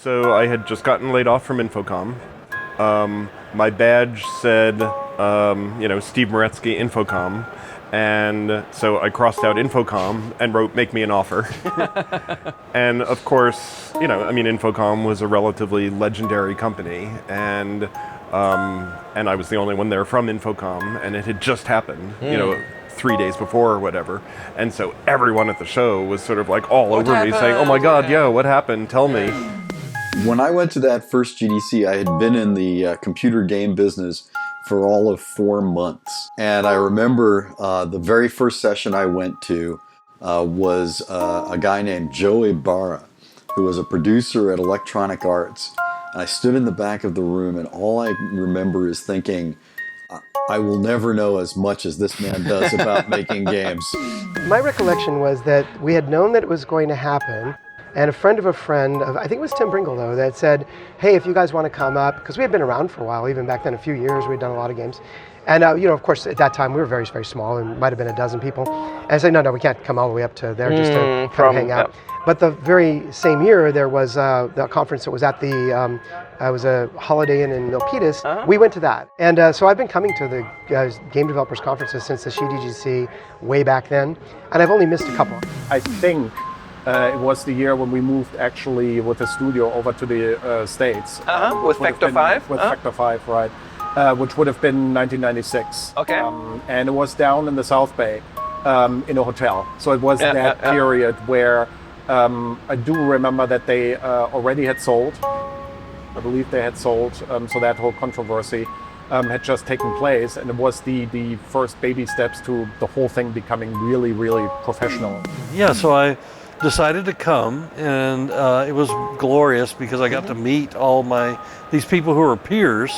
So I had just gotten laid off from Infocom. My badge said, Steve Meretzky, Infocom. And so I crossed out Infocom and wrote, make me an offer. And of course, Infocom was a relatively legendary company. And I was the only one there from Infocom. And it had just happened, 3 days before or whatever. And so everyone at the show was sort of like all over me saying, oh my God, what happened? Tell me. When I went to that first GDC, I had been in the computer game business for all of 4 months. And I remember the very first session I went to was a guy named Joe Ibarra, who was a producer at Electronic Arts. And I stood in the back of the room, and all I remember is thinking, I will never know as much as this man does about making games. My recollection was that we had known that it was going to happen, and a friend, I think it was Tim Bringle though, that said, hey, if you guys want to come up, because we had been around for a while, even back then a few years, we'd done a lot of games. And of course, at that time, we were very, very small, and might have been a dozen people. And I said, no, we can't come all the way up to there just to kind of hang out. Yeah. But the very same year, there was the conference that was at the, it was a Holiday Inn in Milpitas. Uh-huh. We went to that. And so I've been coming to the game developers conferences since the GDC way back then, and I've only missed a couple. I think it was the year when we moved actually with the studio over to the States. With Factor 5? With Factor 5, right. Which would have been 1996. Okay. And it was down in the South Bay in a hotel. So it was that period where I do remember that they already had sold. I believe they had sold. So that whole controversy had just taken place. And it was the first baby steps to the whole thing becoming really, really professional. Yeah, so I decided to come, and it was glorious because I got to meet all these people who were peers,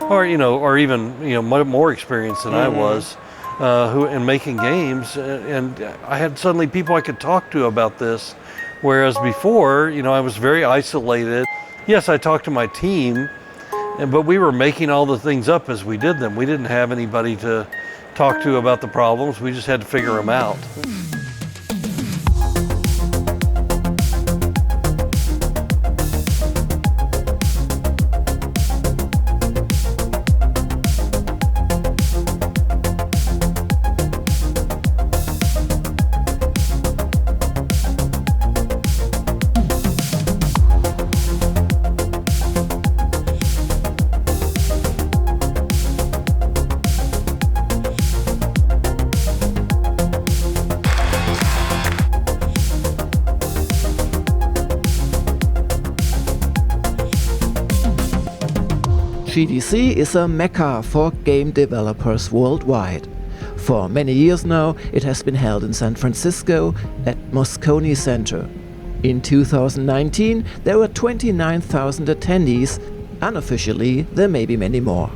or even more experienced than I was, who in making games, and I had suddenly people I could talk to about this, whereas before, I was very isolated. Yes, I talked to my team, but we were making all the things up as we did them. We didn't have anybody to talk to about the problems. We just had to figure them out. GDC is a mecca for game developers worldwide. For many years now, it has been held in San Francisco at Moscone Center. In 2019, there were 29,000 attendees. Unofficially, there may be many more.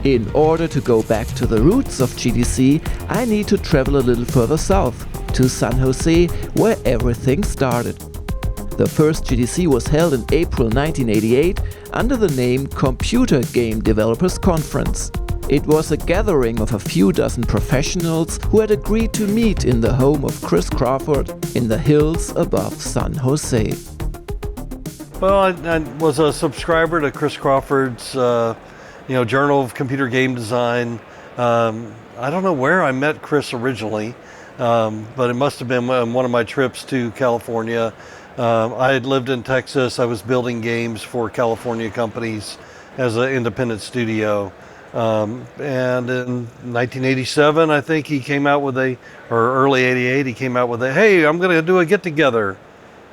In order to go back to the roots of GDC, I need to travel a little further south, to San Jose, where everything started. The first GDC was held in April 1988 under the name Computer Game Developers Conference. It was a gathering of a few dozen professionals who had agreed to meet in the home of Chris Crawford in the hills above San Jose. Well, I was a subscriber to Chris Crawford's Journal of Computer Game Design. I don't know where I met Chris originally, but it must have been on one of my trips to California. I had lived in Texas. I was building games for California companies as an independent studio. And in 1987, I think he came out with or early 88, he came out with hey, I'm going to do a get-together.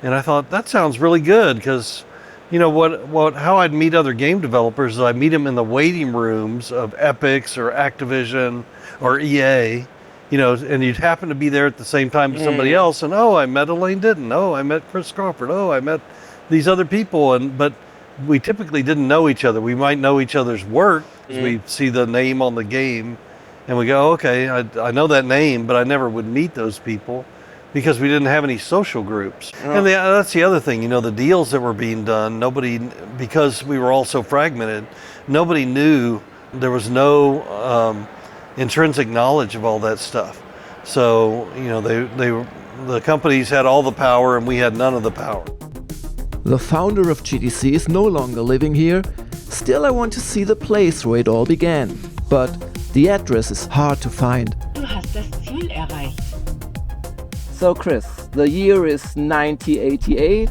And I thought, that sounds really good, because how I'd meet other game developers is I meet them in the waiting rooms of Epix or Activision or EA. And you'd happen to be there at the same time as somebody else, and I met Elaine Ditton, I met Chris Crawford, I met these other people, but we typically didn't know each other. We might know each other's work, because we see the name on the game, and we go, okay, I know that name, but I never would meet those people, because we didn't have any social groups. And that's the other thing, the deals that were being done, because we were all so fragmented, nobody knew, there was no intrinsic knowledge of all that stuff. So, the companies had all the power and we had none of the power. The founder of GDC is no longer living here. Still, I want to see the place where it all began. But the address is hard to find. Du hast das Ziel erreicht. So Chris, the year is 1988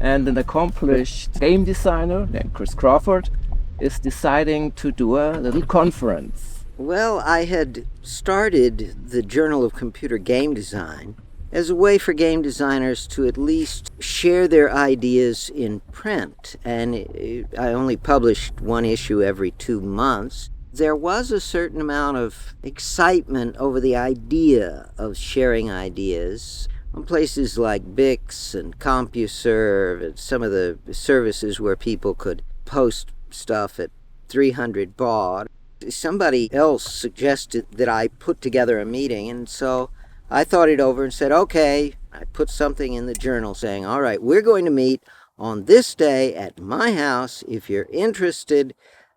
and an accomplished game designer named Chris Crawford is deciding to do a little conference. Well, I had started the Journal of Computer Game Design as a way for game designers to at least share their ideas in print. And I only published one issue every 2 months. There was a certain amount of excitement over the idea of sharing ideas on places like Bix and CompuServe and some of the services where people could post stuff at 300 baud. Somebody else suggested that I put together a meeting, and so I thought it over and said, okay. I put something in the journal saying, all right, we're going to meet on this day at my house. If you're interested,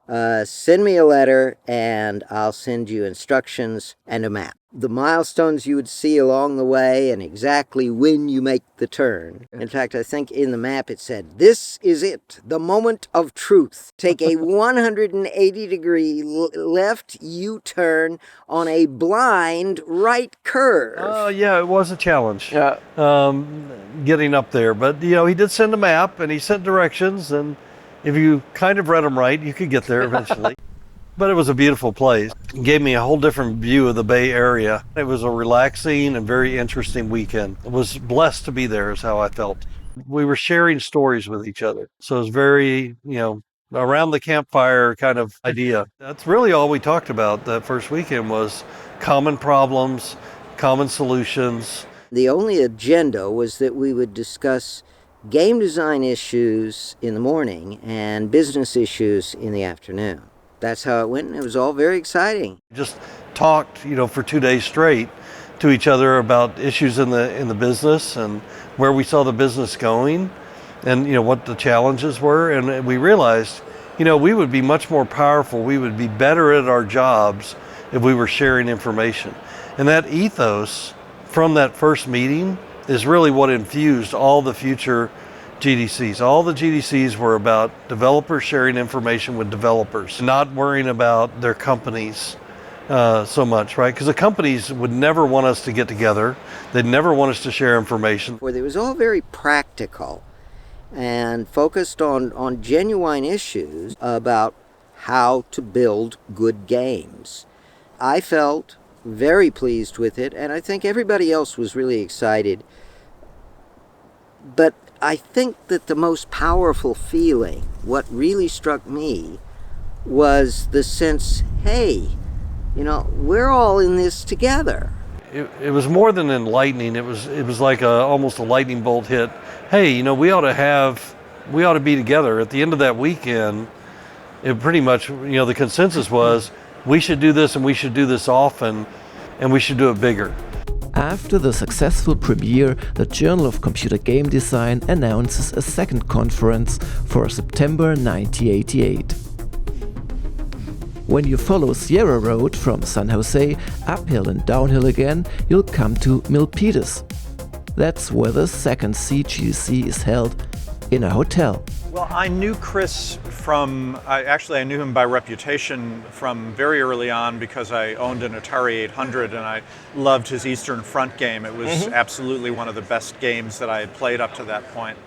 send me a letter and I'll send you instructions and a map. The milestones you would see along the way and exactly when you make the turn. In fact, I think in the map it said, this is it, the moment of truth. Take a 180-degree left U-turn on a blind right curve. Oh, yeah, it was a challenge. Yeah. Getting up there. But, you know, he did send a map and he sent directions, and if you kind of read them right, you could get there eventually. But it was a beautiful place. It gave me a whole different view of the Bay Area. It was a relaxing and very interesting weekend. I was blessed to be there is how I felt. We were sharing stories with each other. So it was very, around the campfire kind of idea. That's really all we talked about that first weekend was common problems, common solutions. The only agenda was that we would discuss game design issues in the morning and business issues in the afternoon. That's how it went, and it was all very exciting. Just talked, for 2 days straight to each other about issues in the business and where we saw the business going and, what the challenges were. And we realized, we would be much more powerful. We would be better at our jobs if we were sharing information. And that ethos from that first meeting is really what infused all the future GDCs. All the GDCs were about developers sharing information with developers, not worrying about their companies so much, right? Because the companies would never want us to get together. They'd never want us to share information. Where it was all very practical and focused on genuine issues about how to build good games. I felt very pleased with it, and I think everybody else was really excited. But I think that the most powerful feeling, what really struck me, was the sense, hey, we're all in this together. It was more than enlightening. It was like almost a lightning bolt hit. Hey, we ought to be together. At the end of that weekend, it pretty much, the consensus was we should do this and we should do this often and we should do it bigger. After the successful premiere, the Journal of Computer Game Design announces a second conference for September 1988. When you follow Sierra Road from San Jose uphill and downhill again, you'll come to Milpitas. That's where the second CGC is held, in a hotel. Well, I knew Chris I knew him by reputation from very early on because I owned an Atari 800 and I loved his Eastern Front game. It was absolutely one of the best games that I had played up to that point.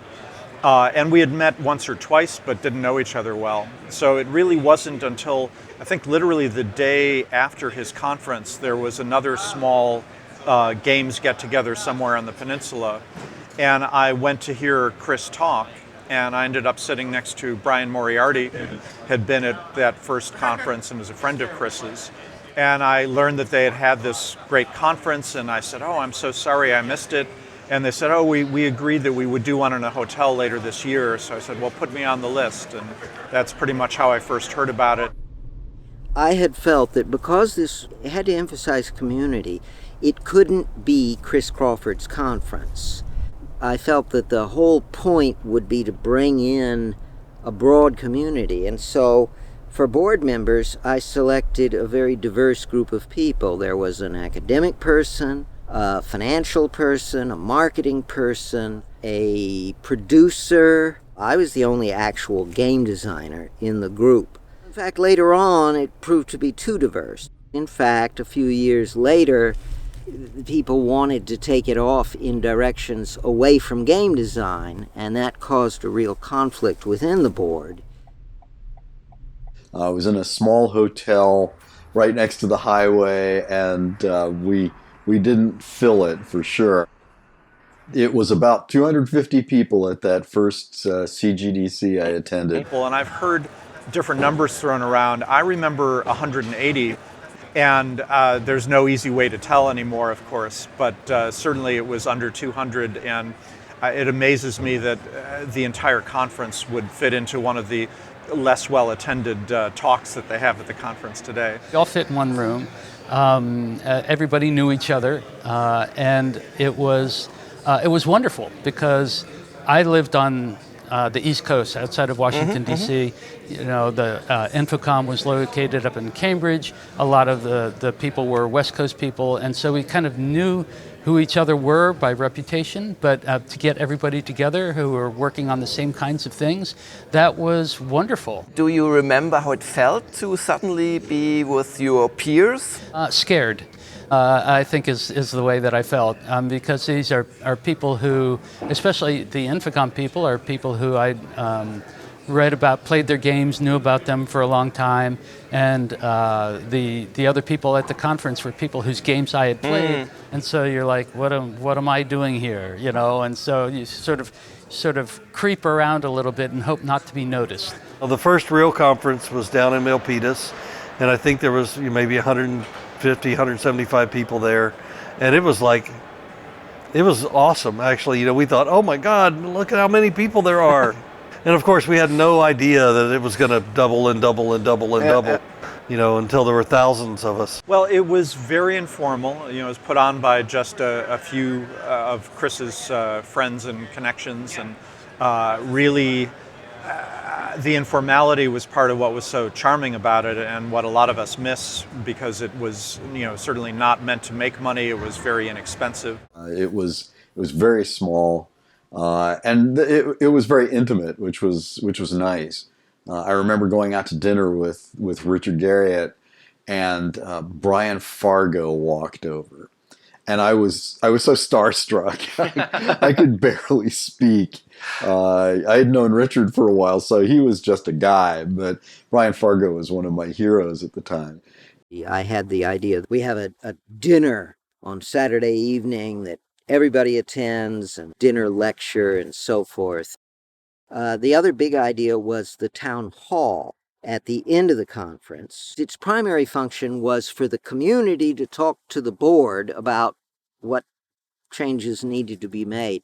And we had met once or twice, but didn't know each other well. So it really wasn't until, I think literally the day after his conference, there was another small games get-together somewhere on the peninsula. And I went to hear Chris talk. And I ended up sitting next to Brian Moriarty, who had been at that first conference and was a friend of Chris's. And I learned that they had had this great conference, and I said, oh, I'm so sorry I missed it. And they said, oh, we agreed that we would do one in a hotel later this year. So I said, well, put me on the list. And that's pretty much how I first heard about it. I had felt that because this had to emphasize community, it couldn't be Chris Crawford's conference. I felt that the whole point would be to bring in a broad community. And so for board members, I selected a very diverse group of people. There was an academic person, a financial person, a marketing person, a producer. I was the only actual game designer in the group. In fact, later on, it proved to be too diverse. In fact, a few years later, people wanted to take it off in directions away from game design, and that caused a real conflict within the board. I was in a small hotel right next to the highway, and we didn't fill it for sure. It was about 250 people at that first CGDC I attended. And I've heard different numbers thrown around. I remember 180, and there's no easy way to tell anymore, of course, but certainly it was under 200, and it amazes me that the entire conference would fit into one of the less well-attended talks that they have at the conference today. We all fit in one room. Everybody knew each other, and it was wonderful because I lived on the East Coast, outside of Washington, D.C. You know, the Infocom was located up in Cambridge. A lot of the people were West Coast people, and so we kind of knew who each other were by reputation, but to get everybody together who were working on the same kinds of things, that was wonderful. Do you remember how it felt to suddenly be with your peers? Scared. I think is the way that I felt, because these are people who, especially the Infocom people, are people who I read about, played their games, knew about them for a long time, and the other people at the conference were people whose games I had played, and so you're like, what am I doing here, you know? And so you sort of creep around a little bit and hope not to be noticed. Well, the first real conference was down in Milpitas, and I think there was maybe 150, 175 people there, and it was awesome, actually. You know, we thought, oh my God, look at how many people there are. And of course, we had no idea that it was going to double and double and double and double, you know, until there were thousands of us. Well, it was very informal. You know, it was put on by just a few of Chris's friends and connections, and really the informality was part of what was so charming about it, and what a lot of us miss, because it was, you know, certainly not meant to make money. It was very inexpensive. It was very small. And it was very intimate, which was nice. I remember going out to dinner with Richard Garriott, and Brian Fargo walked over, and I was so starstruck. I could barely speak. I had known Richard for a while, so he was just a guy, but Brian Fargo was one of my heroes at the time. I had the idea that we have a dinner on Saturday evening that everybody attends, and dinner lecture and so forth. The other big idea was the town hall at the end of the conference. Its primary function was for the community to talk to the board about what changes needed to be made.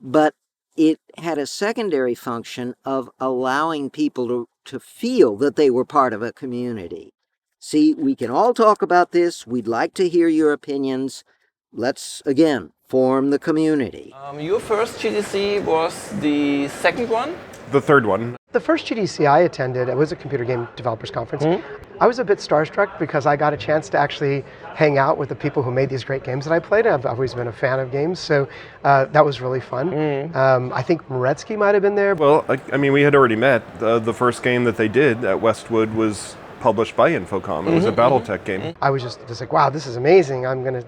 But it had a secondary function of allowing people to feel that they were part of a community. See, we can all talk about this. We'd like to hear your opinions. Let's, again, form the community. Your first GDC was the second one? The third one. The first GDC I attended, it was a computer game developers conference. I was a bit starstruck because I got a chance to actually hang out with the people who made these great games that I played. I've always been a fan of games, so that was really fun. I think Meretzky might have been there. Well, I mean, we had already met. The first game that they did at Westwood was published by Infocom. It was a BattleTech game. I was just like, wow, this is amazing. I'm going to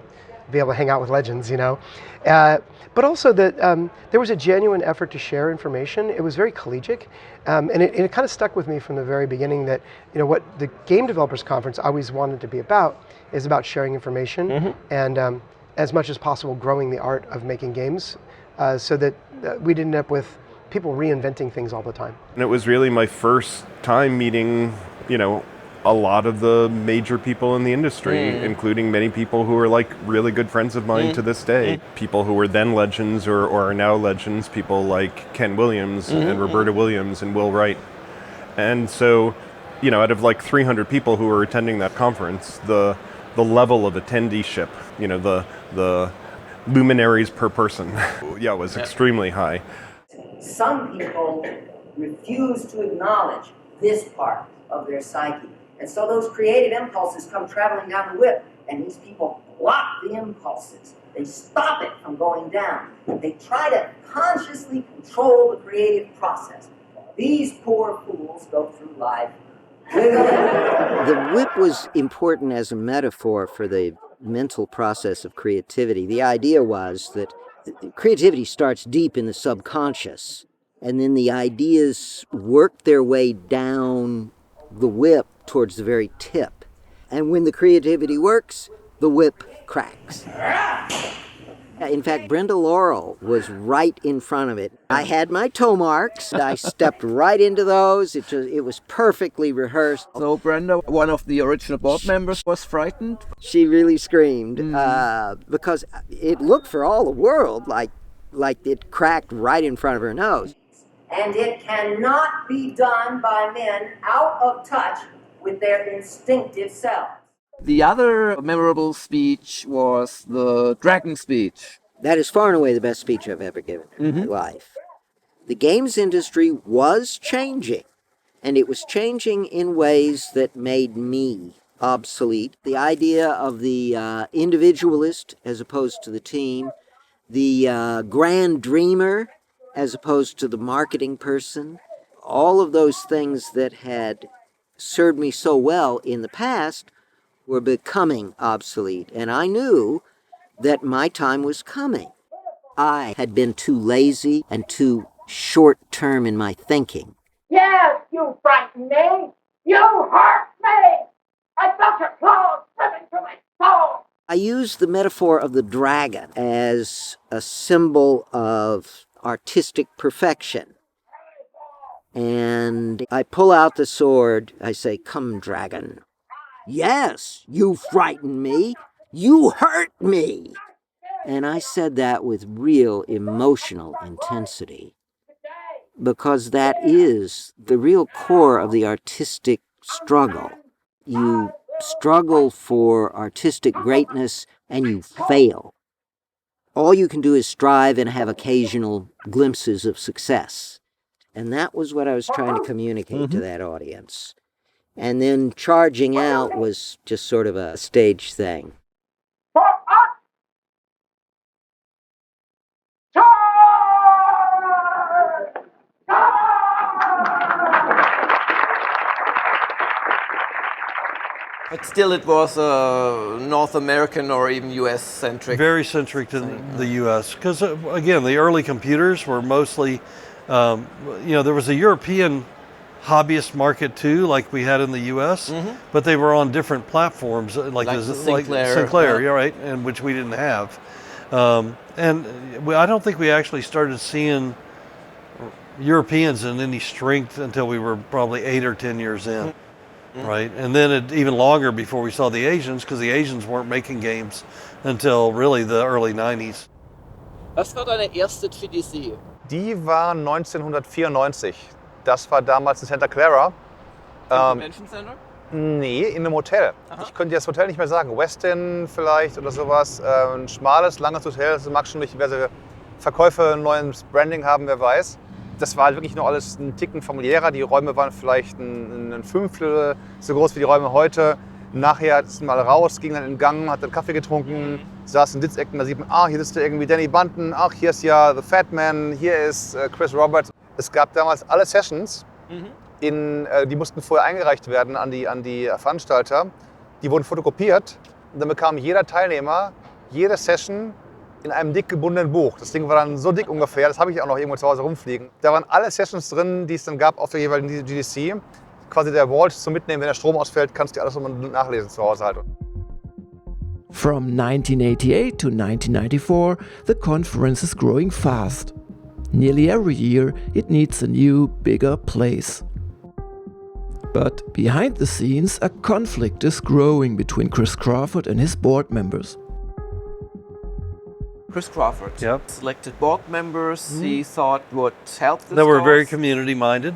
be able to hang out with legends, you know. But also that there was a genuine effort to share information. It was very collegiate, and it kind of stuck with me from the very beginning that, you know, what the Game Developers Conference always wanted to be about is about sharing information and as much as possible growing the art of making games, so that we'd end up with people reinventing things all the time. And it was really my first time meeting, you know, a lot of the major people in the industry, including many people who are like really good friends of mine to this day. People who were then legends or are now legends, people like Ken Williams and Roberta Williams and Will Wright. And so, you know, out of like 300 people who were attending that conference, the level of attendeeship, you know, the luminaries per person, was extremely high. Some people refuse to acknowledge this part of their psyche. And so those creative impulses come traveling down the whip, and these people block the impulses. They stop it from going down. They try to consciously control the creative process. These poor fools go through life wiggling. The whip was important as a metaphor for the mental process of creativity. The idea was that creativity starts deep in the subconscious, and then the ideas work their way down the whip towards the very tip. And when the creativity works, the whip cracks. In fact, Brenda Laurel was right in front of it. I had my toe marks. I stepped right into those. It was perfectly rehearsed. So Brenda, one of the original board members, was frightened? She really screamed because it looked for all the world like it cracked right in front of her nose. And it cannot be done by men out of touch with their instinctive selves. The other memorable speech was the dragon speech. That is far and away the best speech I've ever given in my life. The games industry was changing, and it was changing in ways that made me obsolete. The idea of the individualist as opposed to the team, the grand dreamer as opposed to the marketing person, all of those things that had served me so well in the past were becoming obsolete, and I knew that my time was coming. I had been too lazy and too short-term in my thinking. Yes, you frightened me. You hurt me. I felt your claws slipping through my soul. I used the metaphor of the dragon as a symbol of artistic perfection. And I pull out the sword. I say, "Come, dragon." "Yes, you frightened me. You hurt me." And I said that with real emotional intensity, because that is the real core of the artistic struggle. You struggle for artistic greatness and you fail. All you can do is strive and have occasional glimpses of success. And that was what I was trying to communicate to that audience. And then charging out was just sort of a stage thing. But still it was North American or even US centric. Very centric to the US, because again, the early computers were mostly, there was a European hobbyist market too, like we had in the US, but they were on different platforms, like Sinclair, yeah, right, and which we didn't have. I don't think we actually started seeing Europeans in any strength until we were probably 8 or 10 years in. Right, and then even longer before we saw the Asians, because the Asians weren't making games until really the early 90s. Was war deine erste GDC? Die war 1994. Das war damals in Santa Clara. Im Convention Center? Nee, in einem Hotel. Aha. Ich könnte das Hotel nicht mehr sagen. Westin vielleicht oder sowas. Ein schmales, langes Hotel. Das mag schon durch diverse Verkäufe, ein neues Branding haben, wer weiß. Das war halt wirklich noch alles ein Ticken familiärer. Die Räume waren vielleicht ein Fünftel so groß wie die Räume heute. Nachher ist man mal raus, ging dann in den Gang, hat dann Kaffee getrunken, saß in Sitzecken, da sieht man, hier sitzt ja irgendwie Danny Bunton, hier ist ja The Fat Man, hier ist Chris Roberts. Es gab damals alle Sessions, die mussten vorher eingereicht werden an die Veranstalter. Die wurden fotokopiert und dann bekam jeder Teilnehmer jede Session in einem dick gebundenen Buch. Das Ding war dann so dick ungefähr, das habe ich auch noch irgendwo zu Hause rumfliegen. Da waren alle Sessions drin, die es dann gab auf der jeweiligen GDC. Quasi der Vault zum Mitnehmen, wenn der Strom ausfällt, kannst du alles nochmal nachlesen zu Hause halt. From 1988 to 1994, the conference is growing fast. Nearly every year, it needs a new, bigger place. But behind the scenes, a conflict is growing between Chris Crawford and his board members. Chris Crawford selected board members he thought would help the They were very community-minded.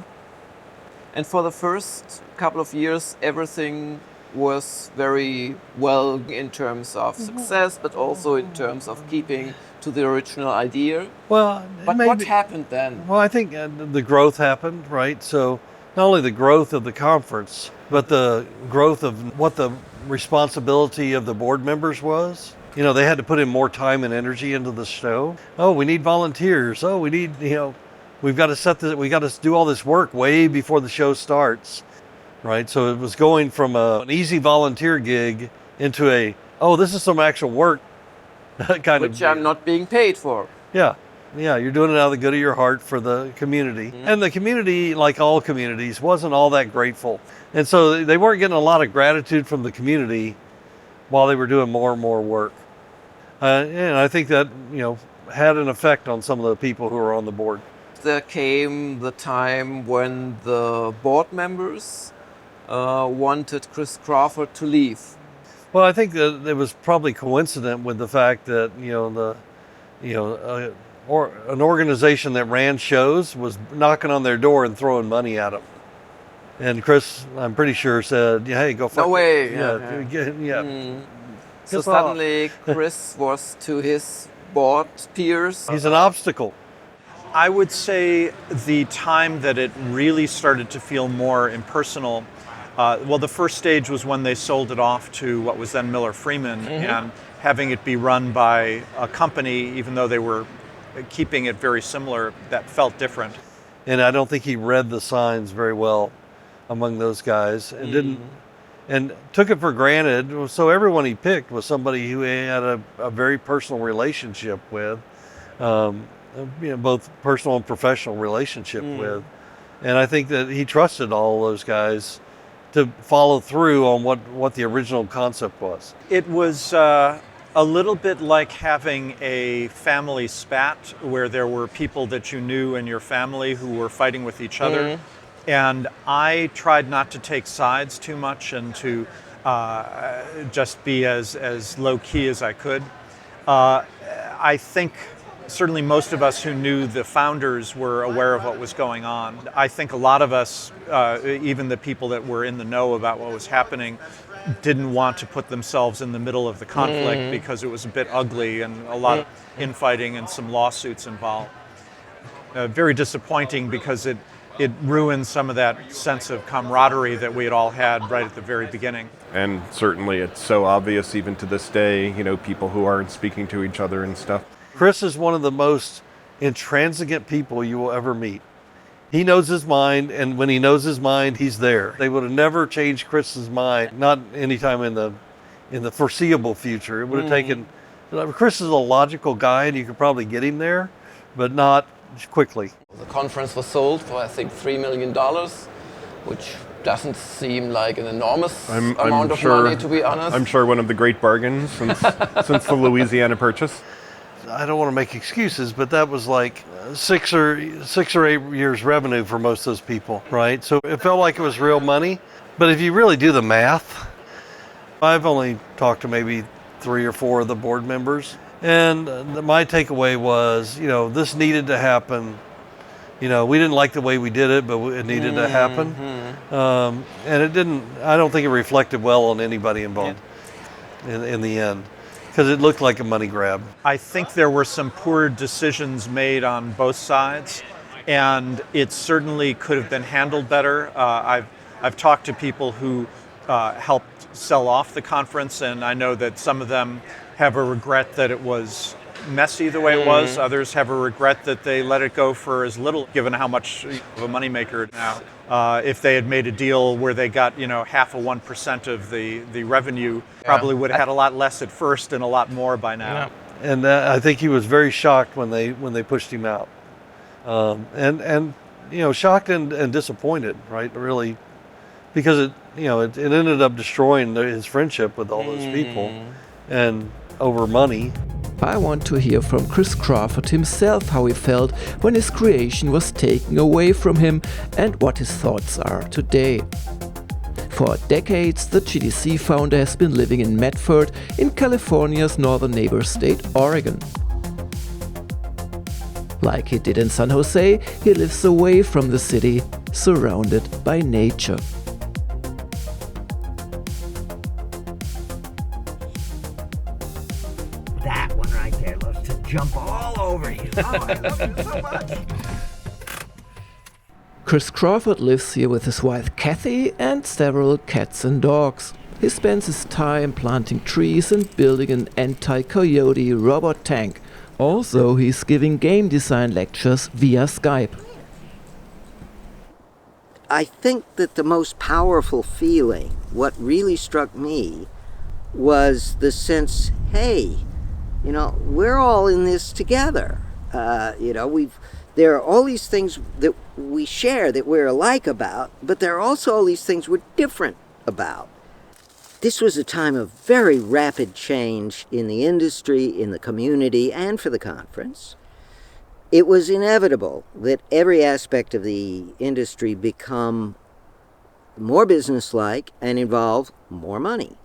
And for the first couple of years, everything was very well in terms of success, but also in terms of keeping to the original idea. Well, but what happened then? Well, I think the growth happened, right? So not only the growth of the conference, but the growth of what the responsibility of the board members was. You know, they had to put in more time and energy into the show. Oh, we need volunteers. Oh, we need, we've got to do all this work way before the show starts, right? So it was going from an easy volunteer gig into this is some actual work kind of. Which I'm not being paid for. Yeah, you're doing it out of the good of your heart for the community. Mm-hmm. And the community, like all communities, wasn't all that grateful. And so they weren't getting a lot of gratitude from the community while they were doing more and more work. And I think that, had an effect on some of the people who were on the board. There came the time when the board members wanted Chris Crawford to leave. Well, I think that it was probably coincident with the fact that, an organization that ran shows was knocking on their door and throwing money at them. And Chris, I'm pretty sure, said, "Hey, go fuck." No way. So suddenly Chris was to his board peers. He's an obstacle. I would say the time that it really started to feel more impersonal, the first stage was when they sold it off to what was then Miller Freeman, and having it be run by a company, even though they were keeping it very similar, that felt different. And I don't think he read the signs very well among those guys and took it for granted. So everyone he picked was somebody who he had a very personal relationship with, both personal and professional relationship with. And I think that he trusted all those guys to follow through on what the original concept was. It was a little bit like having a family spat where there were people that you knew in your family who were fighting with each other. And I tried not to take sides too much and to just be as low-key as I could. I think certainly most of us who knew the founders were aware of what was going on. I think a lot of us, even the people that were in the know about what was happening, didn't want to put themselves in the middle of the conflict because it was a bit ugly and a lot of infighting and some lawsuits involved. Very disappointing because it ruined some of that sense of camaraderie that we had all had right at the very beginning. And certainly it's so obvious even to this day, people who aren't speaking to each other and stuff. Chris is one of the most intransigent people you will ever meet. He knows his mind, and when he knows his mind, he's there. They would have never changed Chris's mind, not anytime in the foreseeable future. It would have taken. Chris is a logical guy, and you could probably get him there, but not quickly. The conference was sold for, I think, $3 million, which doesn't seem like an enormous amount of money, to be honest. I'm sure one of the great bargains since the Louisiana Purchase. I don't want to make excuses, but that was like 6 or 8 years revenue for most of those people, right? So it felt like it was real money. But if you really do the math, I've only talked to maybe 3 or 4 of the board members. And my takeaway was, this needed to happen. We didn't like the way we did it, but it needed to happen. And I don't think it reflected well on anybody involved in the end, because it looked like a money grab. I think there were some poor decisions made on both sides, and it certainly could have been handled better. I've talked to people who helped sell off the conference, and I know that some of them have a regret that it was messy the way it was. Others have a regret that they let it go for as little, given how much of a moneymaker it is now. If they had made a deal where they got, half of 1% of the revenue, probably would have had a lot less at first and a lot more by now. And I think he was very shocked when they pushed him out, and shocked and disappointed, right? Really, because it ended up destroying his friendship with all those people, and over money. I want to hear from Chris Crawford himself how he felt when his creation was taken away from him and what his thoughts are today. For decades, the GDC founder has been living in Medford in California's northern neighbor state, Oregon. Like he did in San Jose, he lives away from the city, surrounded by nature. That one right there loves to jump all over you. Oh, I love you so much. Chris Crawford lives here with his wife Kathy and several cats and dogs. He spends his time planting trees and building an anti-coyote robot tank. Also, he's giving game design lectures via Skype. I think that the most powerful feeling, what really struck me, was the sense, hey, we're all in this together. There are all these things that we share that we're alike about, but there are also all these things we're different about. This was a time of very rapid change in the industry, in the community, and for the conference. It was inevitable that every aspect of the industry become more businesslike and involve more money.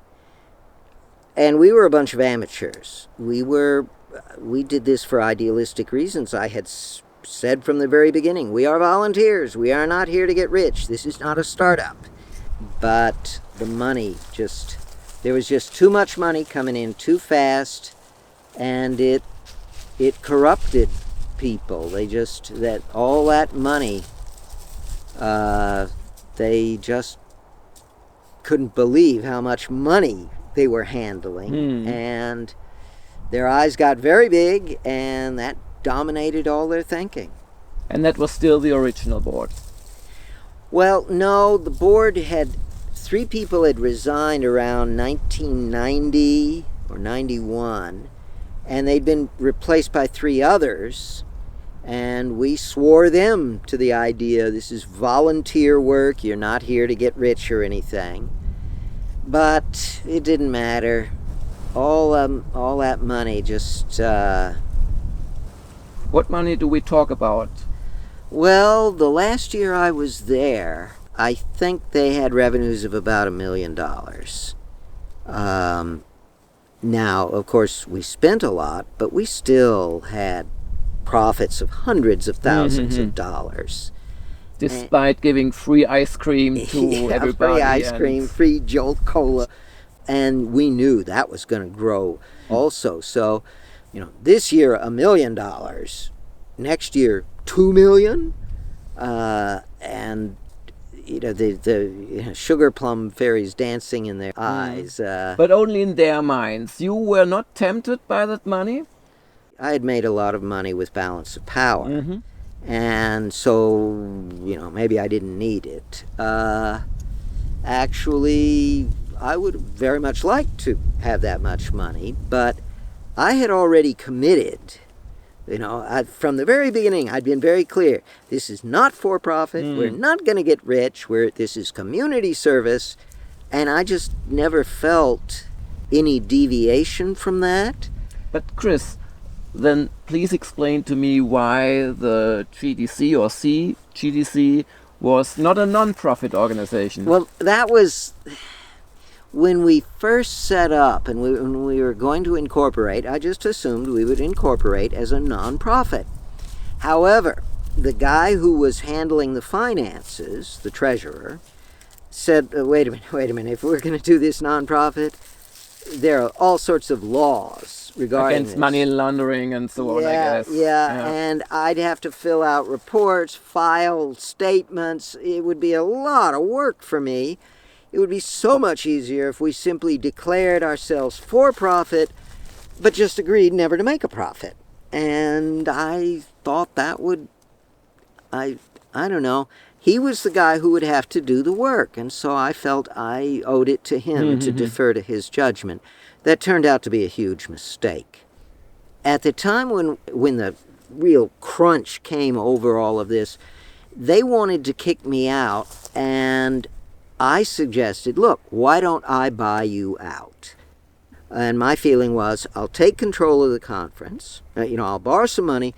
And we were a bunch of amateurs. We did this for idealistic reasons. I had said from the very beginning, we are volunteers. We are not here to get rich. This is not a startup. But the money there was just too much money coming in too fast, and it corrupted people. All that money, they just couldn't believe how much money they were handling, and their eyes got very big, and that dominated all their thinking. And that was still the original board? Well, no, the board had 3 people had resigned around 1990 or 91, and they'd been replaced by 3 others, and we swore them to the idea, this is volunteer work, you're not here to get rich or anything. But it didn't matter. All that money just... What money do we talk about? Well, the last year I was there, I think they had revenues of about $1 million. Now, of course, we spent a lot, but we still had profits of hundreds of thousands of dollars. Despite giving free ice cream to everybody. Free ice cream, free Jolt Cola. And we knew that was going to grow also. So, this year, $1 million. Next year, $2 million. And, the sugar plum fairies dancing in their eyes. But only in their minds. You were not tempted by that money? I had made a lot of money with Balance of Power. And so, maybe I didn't need it. Actually, I would very much like to have that much money, but I had already committed. From the very beginning, I'd been very clear. This is not for-profit. We're not going to get rich. This is community service. And I just never felt any deviation from that. But Chris, then please explain to me why the GDC or GDC was not a non-profit organization. Well, that was when we first set up and when we were going to incorporate. I just assumed we would incorporate as a non-profit. However, the guy who was handling the finances, the treasurer, said, wait a minute, if we're going to do this non-profit, there are all sorts of laws regarding against money laundering and so on, I guess. Yeah, and I'd have to fill out reports, file statements. It would be a lot of work for me. It would be so much easier if we simply declared ourselves for profit, but just agreed never to make a profit. And I thought that would, I don't know, he was the guy who would have to do the work, and so I felt I owed it to him to defer to his judgment. That turned out to be a huge mistake. At the time when the real crunch came over all of this, they wanted to kick me out, and I suggested, look, why don't I buy you out? And my feeling was, I'll take control of the conference, I'll borrow some money,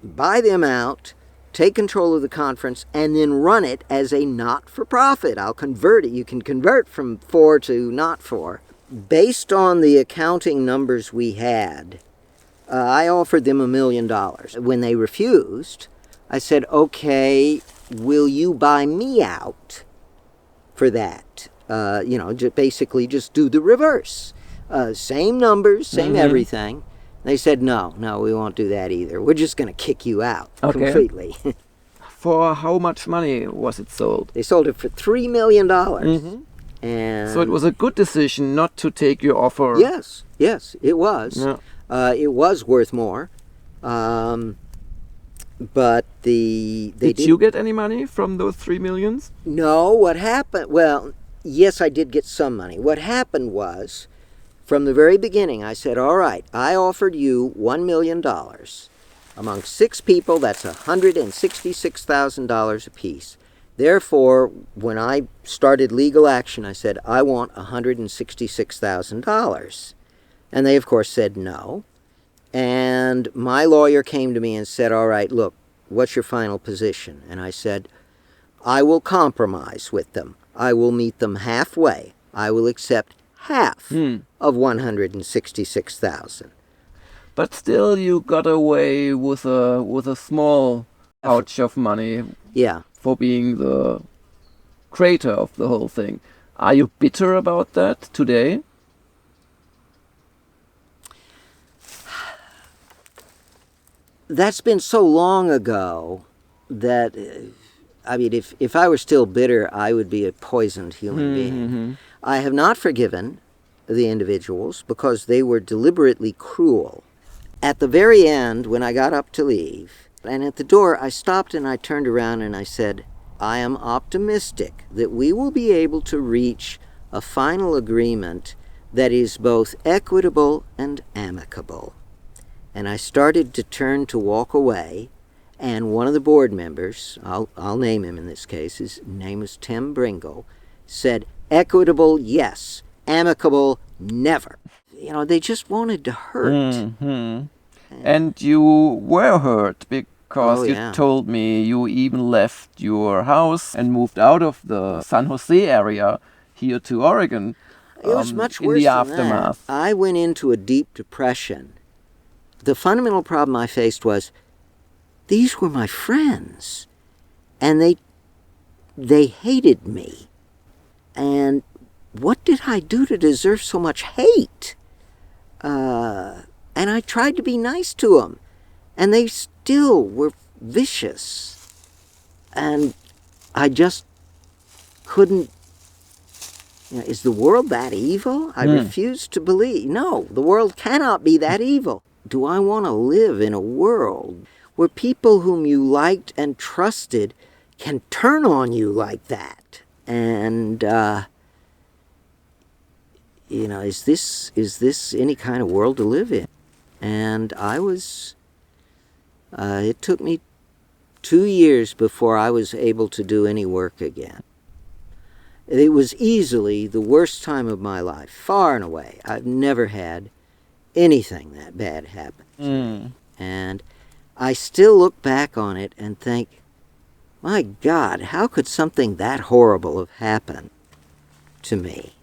buy them out, take control of the conference, and then run it as a not-for-profit. I'll convert it. You can convert from for to not for. Based on the accounting numbers we had, I offered them $1 million. When they refused, I said, okay, will you buy me out for that? Basically just do the reverse. Same numbers, same everything. They said, no, we won't do that either. We're just going to kick you out completely. For how much money was it sold? They sold it for $3 million. And so it was a good decision not to take your offer. Yes, it was. Yeah. It was worth more. But Did you get any money from those 3 millions? No, what happened, well, yes, I did get some money. What happened was, from the very beginning, I said, all right, I offered you $1 million. Among 6 people, that's $166,000 apiece. Therefore, when I started legal action, I said, I want $166,000. And they, of course, said no. And my lawyer came to me and said, all right, look, what's your final position? And I said, I will compromise with them. I will meet them halfway. I will accept half of $166,000. But still, you got away with a small pouch of money. Yeah. For being the creator of the whole thing. Are you bitter about that today? That's been so long ago that, I mean, if I were still bitter, I would be a poisoned human being. I have not forgiven the individuals because they were deliberately cruel. At the very end, when I got up to leave, and at the door, I stopped and I turned around and I said, I am optimistic that we will be able to reach a final agreement that is both equitable and amicable. And I started to turn to walk away, and one of the board members, I'll name him in this case, his name was Tim Bringle, said, equitable, yes. Amicable, never. You know, they just wanted to hurt. And you were hurt because you told me you even left your house and moved out of the San Jose area here to Oregon. It was much worse in the than aftermath. That. I went into a deep depression. The fundamental problem I faced was these were my friends, and they hated me. And what did I do to deserve so much hate? And I tried to be nice to them, and they still were vicious. And I just couldn't. You know, is the world that evil? I refused to believe. No, the world cannot be that evil. Do I want to live in a world where people whom you liked and trusted can turn on you like that? And, you know, is this any kind of world to live in? And I was, it took me 2 years before I was able to do any work again. It was easily the worst time of my life, far and away. I've never had anything that bad happen to me. And I still look back on it and think, my God, how could something that horrible have happened to me?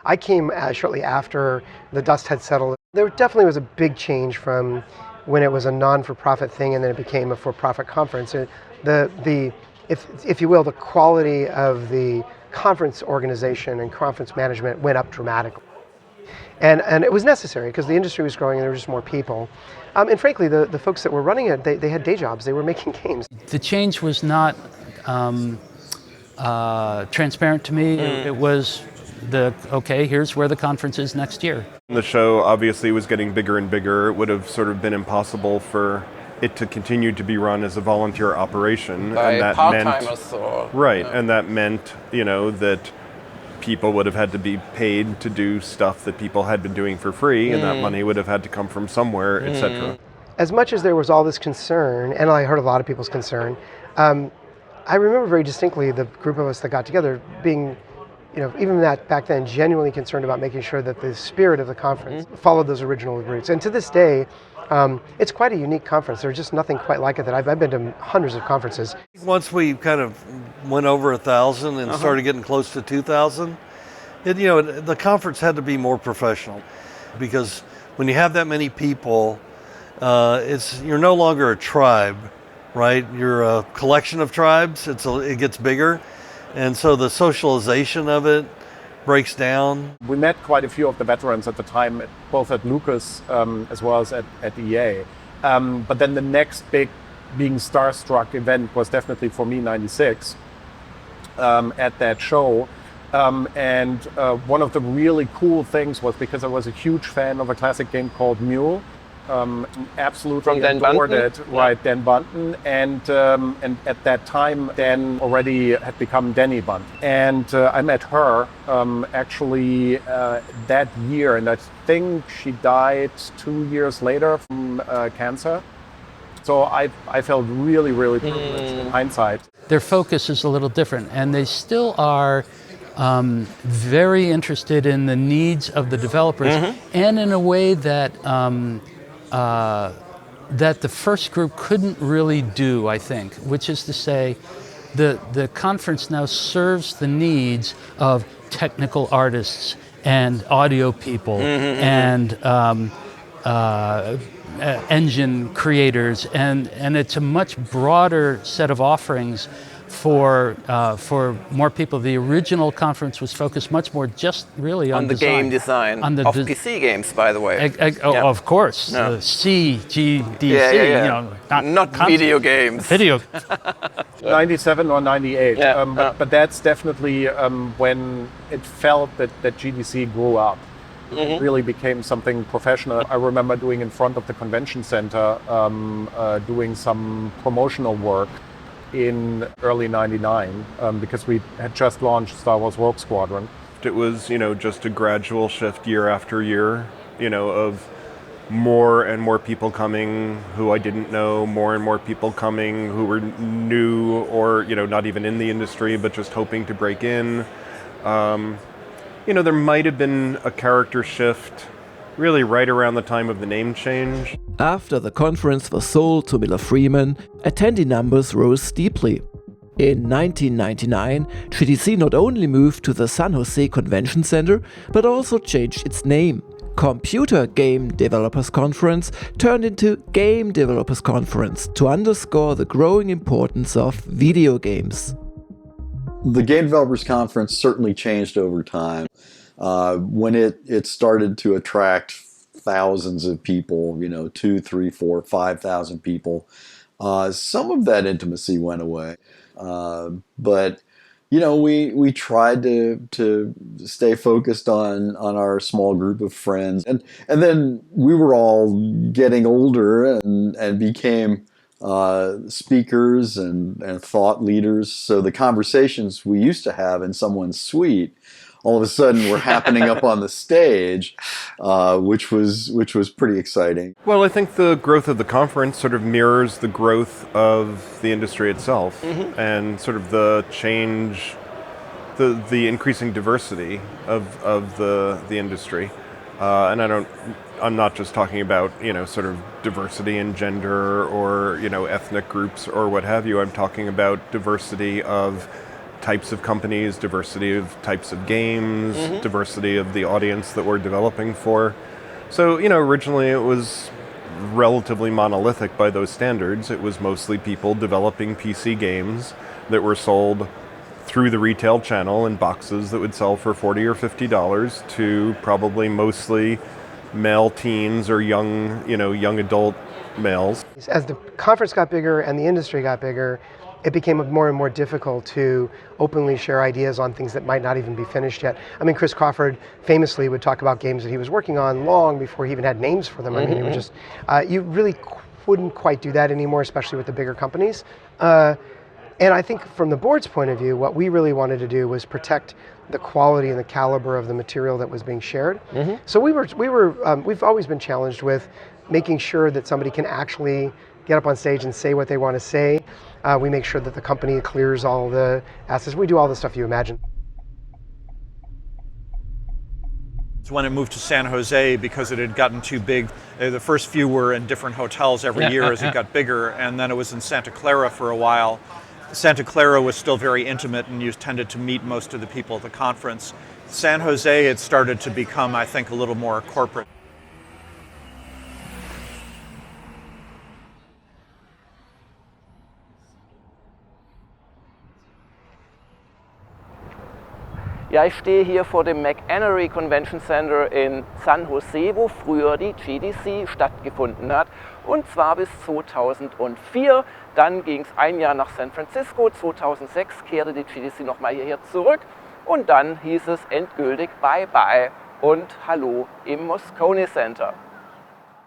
I came shortly after the dust had settled. There definitely was a big change from when it was a non-for-profit thing and then it became a for-profit conference. If you will, the quality of the conference organization and conference management went up dramatically. And it was necessary because the industry was growing and there were just more people. And frankly, the folks that were running it, they had day jobs. They were making games. The change was not transparent to me. It was okay, here's where the conference is next year. The show obviously was getting bigger and bigger. It would have sort of been impossible for it to continue to be run as a volunteer operation. By and that part-timers meant, right, and that meant, you know, that people would have had to be paid to do stuff that people had been doing for free, and that money would have had to come from somewhere, etc. As much as there was all this concern, and I heard a lot of people's concern, I remember very distinctly the group of us that got together being, you know, even that back then, genuinely concerned about making sure that the spirit of the conference followed those original roots. And to this day, it's quite a unique conference. There's just nothing quite like it that I've been to hundreds of conferences. Once we kind of went over 1,000 and started getting close to 2,000, the conference had to be more professional, because when you have that many people, you're no longer a tribe, right? You're a collection of tribes. It gets bigger. And so the socialization of it breaks down? We met quite a few of the veterans at the time, both at Lucas as well as at EA. But then the next big being Starstruck event was definitely for me 96 at that show. And one of the really cool things was because I was a huge fan of a classic game called Mule. Absolutely adored it, right? Dan Bunton, and at that time, Dan already had become Danny Bunton, and I met her actually that year, and I think she died 2 years later from cancer. So I felt really, really privileged in hindsight. Their focus is a little different, and they still are very interested in the needs of the developers, and in a way that that the first group couldn't really do, I think, which is to say, the conference now serves the needs of technical artists and audio people and engine creators, and it's a much broader set of offerings for more people. The original conference was focused much more just really on the design. Game design of PC games, by the way. Of course, GDC, you know, not video games. Video. 97 or 98, but that's definitely when it felt that GDC grew up. It really became something professional. I remember doing in front of the convention center, doing some promotional work in early 99 because we had just launched Star Wars Rogue Squadron. It was, just a gradual shift year after year, of more and more people coming who I didn't know, more and more people coming who were new or, not even in the industry, but just hoping to break in. There might have been a character shift really right around the time of the name change. After the conference was sold to Miller Freeman, attendee numbers rose steeply. In 1999, GDC not only moved to the San Jose Convention Center, but also changed its name. Computer Game Developers Conference turned into Game Developers Conference to underscore the growing importance of video games. The Game Developers Conference certainly changed over time. When it started to attract thousands of people, 2, 3, 4, 5,000 people, some of that intimacy went away. But we tried to stay focused on our small group of friends, and then we were all getting older and became speakers and thought leaders. So the conversations we used to have in someone's suite all of a sudden were happening up on the stage, which was pretty exciting. Well, I think the growth of the conference sort of mirrors the growth of the industry itself, and sort of the change, the increasing diversity of the industry. And I'm not just talking about, sort of diversity in gender or, ethnic groups or what have you. I'm talking about diversity of types of companies, diversity of types of games, diversity of the audience that we're developing for. So, originally it was relatively monolithic by those standards. It was mostly people developing PC games that were sold through the retail channel in boxes that would sell for $40 or $50 to probably mostly male teens or young adult males. As the conference got bigger and the industry got bigger, it became more and more difficult to openly share ideas on things that might not even be finished yet. I mean, Chris Crawford famously would talk about games that he was working on long before he even had names for them. I mean, it was just, you really wouldn't quite do that anymore, especially with the bigger companies. And I think from the board's point of view, what we really wanted to do was protect the quality and the caliber of the material that was being shared. So we've always been challenged with making sure that somebody can actually get up on stage and say what they want to say. We make sure that the company clears all the assets. We do all the stuff you imagine. It's when it moved to San Jose because it had gotten too big. The first few were in different hotels every year as it got bigger, and then it was in Santa Clara for a while. Santa Clara was still very intimate, and you tended to meet most of the people at the conference. San Jose, it started to become, I think, a little more corporate. Ja, ich stehe hier vor dem McEnery Convention Center in San Jose, wo früher die GDC stattgefunden hat. Und zwar bis 2004. Dann ging es ein Jahr nach San Francisco. 2006 kehrte die GDC nochmal hierher zurück. Und dann hieß es endgültig Bye-bye und Hallo im Moscone Center.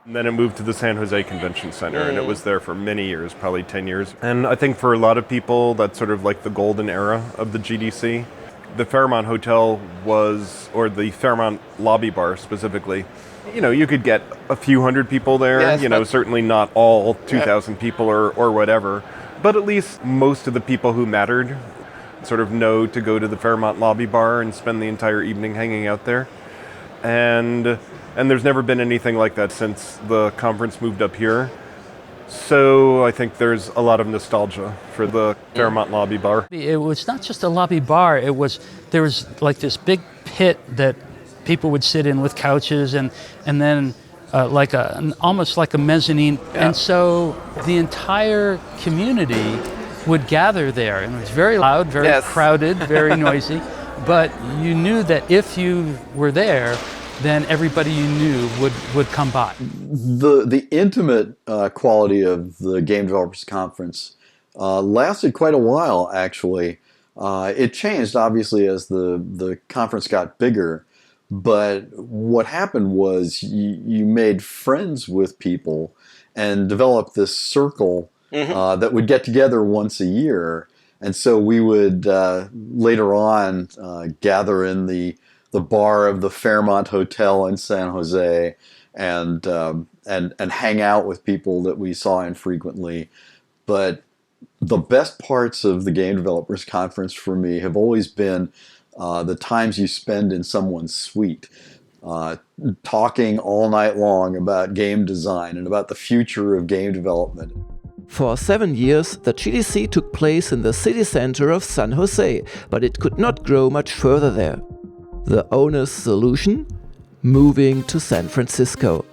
And then it moved to the San Jose Convention Center, and it was there for many years, probably 10 years. And I think for a lot of people, that's sort of like the golden era of the GDC. The Fairmont Hotel was, or the Fairmont lobby bar specifically, you know, you could get a few hundred people there, yes, you know, certainly not all 2,000 people or whatever, but at least most of the people who mattered sort of know to go to the Fairmont lobby bar and spend the entire evening hanging out there. And there's never been anything like that since the conference moved up here. So I think there's a lot of nostalgia for the Fairmont lobby bar. It was not just a lobby bar. There was like this big pit that people would sit in with couches, and then like almost like a mezzanine. Yeah. And so the entire community would gather there, and it was very loud, very crowded, very noisy. But you knew that if you were there, then everybody you knew would come by. The intimate quality of the Game Developers Conference lasted quite a while, actually. It changed, obviously, as the conference got bigger. But what happened was you made friends with people and developed this circle that would get together once a year. And so we would later on gather in the bar of the Fairmont Hotel in San Jose and hang out with people that we saw infrequently. But the best parts of the Game Developers Conference for me have always been the times you spend in someone's suite, talking all night long about game design and about the future of game development. For 7 years, the GDC took place in the city center of San Jose, but it could not grow much further there. The owner's solution? Moving to San Francisco.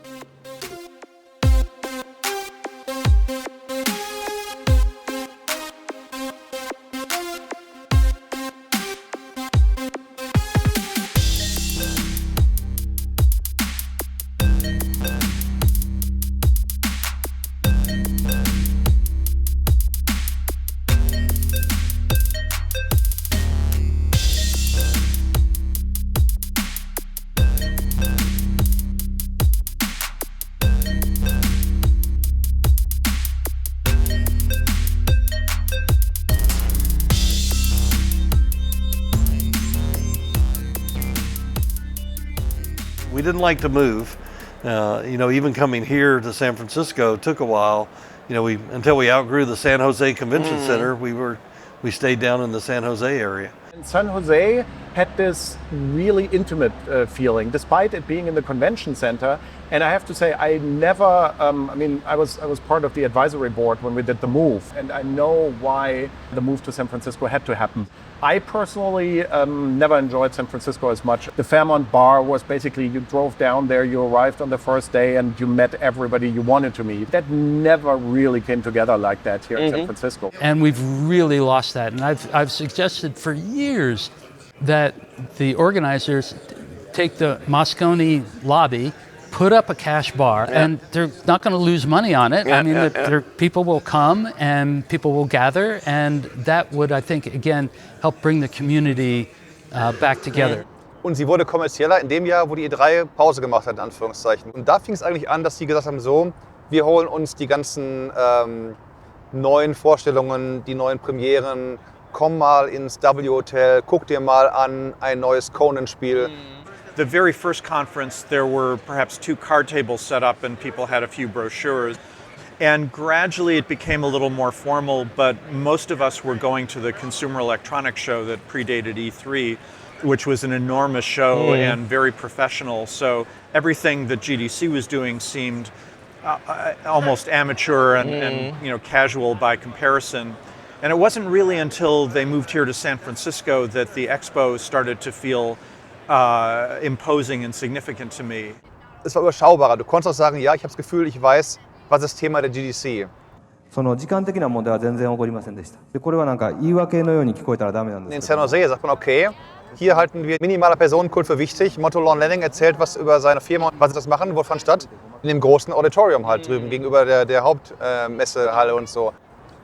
We didn't like to move. You know, even coming here to San Francisco took a while. You know, until we outgrew the San Jose Convention Center, we stayed down in the San Jose area. And San Jose had this really intimate feeling, despite it being in the convention center. And I have to say, I never, I was part of the advisory board when we did the move, and I know why the move to San Francisco had to happen. I personally never enjoyed San Francisco as much. The Fairmont bar was basically, you drove down there, you arrived on the first day, and you met everybody you wanted to meet. That never really came together like that here in San Francisco. And we've really lost that. And I've suggested for years that the organizers take the Moscone lobby, put up a cash bar, and they're not going to lose money on it. People will come and people will gather, and that would, I think, again, help bring the community back together. Und sie wurde kommerzieller in dem Jahr, wo die E3 Pause gemacht hat, in Anführungszeichen. Und da fing es eigentlich an, dass sie gesagt haben, so, wir holen uns die ganzen neuen Vorstellungen, die neuen Premieren, komm mal ins W-Hotel, guck dir mal an ein neues Conan-Spiel. The very first conference, there were perhaps 2 card tables set up and people had a few brochures. And gradually it became a little more formal, but most of us were going to the Consumer Electronics Show that predated E3, which was an enormous show and very professional. So everything that GDC was doing seemed almost amateur and you know, casual by comparison. And it wasn't really until they moved here to San Francisco that the expo started to feel imposing and significant to me. Es war überschaubarer. Du konntest auch sagen, ja, ich habe das Gefühl, ich weiß, was das Thema der GDC. その時間的な問題は全然起こりませんでした。で、これはなんか言い訳のように聞こえたらダメなんですけど。In San Jose sagt man, okay, Hier halten wir minimaler Personenkult für wichtig. Motto Lon Lanning erzählt was über seine Firma und was sie das machen. Wo fand statt? In dem großen Auditorium halt drüben, gegenüber der Hauptmessehalle und so.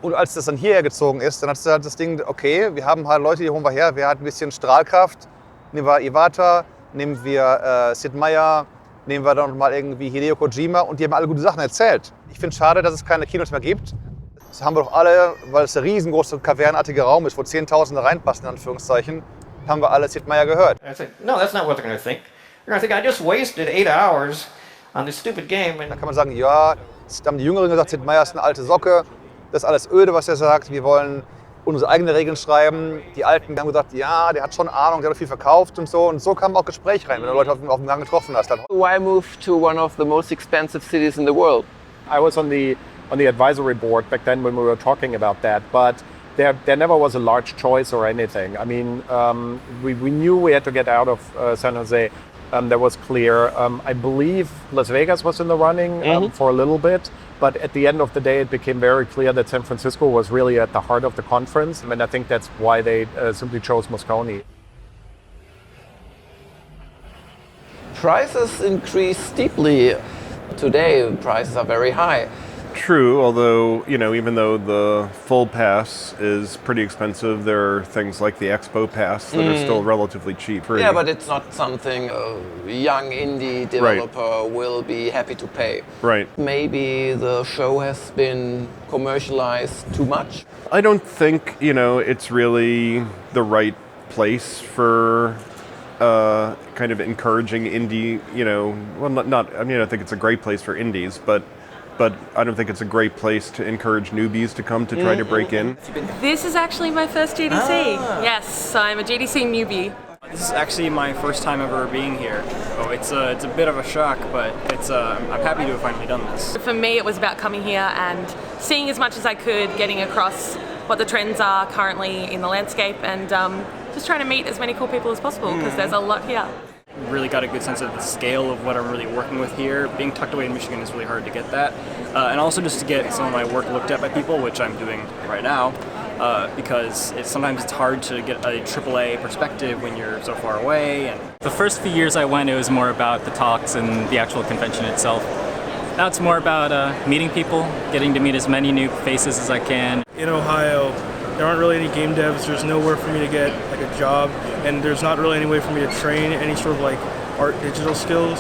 Und als das dann hierher gezogen ist, dann hat halt das Ding, okay, wir haben halt Leute, die holen wir her. Wer hat ein bisschen Strahlkraft? Nehmen wir Iwata, nehmen wir Sid Meier, nehmen wir dann noch mal irgendwie Hideo Kojima und die haben alle gute Sachen erzählt. Ich finde es schade, dass es keine Kinos mehr gibt. Das haben wir doch alle, weil es der riesengroße kavernenartige Raum ist, wo Zehntausende reinpassen, in Anführungszeichen, haben wir alle Sid Meier gehört. I said, no, that's not what they're going to think. They're going to think, I just wasted 8 hours on this stupid game. Da kann man sagen, ja, da haben die Jüngeren gesagt, Sid Meier ist eine alte Socke, das ist alles öde, was er sagt, wir wollen unsere eigenen Regeln schreiben. Die Alten haben gesagt, ja, der hat schon Ahnung, der hat viel verkauft und so. Und so kam auch Gespräch rein, wenn du Leute auf dem Gang getroffen hast. Why move to one of the most expensive cities in the world? I was on the advisory board back then when we were talking about that, but there never was a large choice or anything. I mean, we knew we had to get out of San Jose. That was clear. I believe Las Vegas was in the running for a little bit, but at the end of the day, it became very clear that San Francisco was really at the heart of the conference, and I think that's why they simply chose Moscone. Prices increase steeply. Today, prices are very high. True, although, you know, even though the full pass is pretty expensive, there are things like the Expo Pass that are still relatively cheap. Yeah, but it's not something a young indie developer will be happy to pay. Right. Maybe the show has been commercialized too much. I don't think, you know, it's really the right place for kind of encouraging indie, you know, well, not I mean, I think it's a great place for indies, but I don't think it's a great place to encourage newbies to come to try to break in. This is actually my first GDC. Yes, I'm a GDC newbie. This is actually my first time ever being here. Oh, it's a bit of a shock, but I'm happy to have finally done this. For me, it was about coming here and seeing as much as I could, getting across what the trends are currently in the landscape, and just trying to meet as many cool people as possible, because there's a lot here. Really got a good sense of the scale of what I'm really working with here. Being tucked away in Michigan is really hard to get that. And also just to get some of my work looked at by people, which I'm doing right now, because sometimes it's hard to get a AAA perspective when you're so far away. And the first few years I went, it was more about the talks and the actual convention itself. Now it's more about meeting people, getting to meet as many new faces as I can. In Ohio, there aren't really any game devs. There's nowhere for me to get like a job, and there's not really any way for me to train any sort of like art digital skills.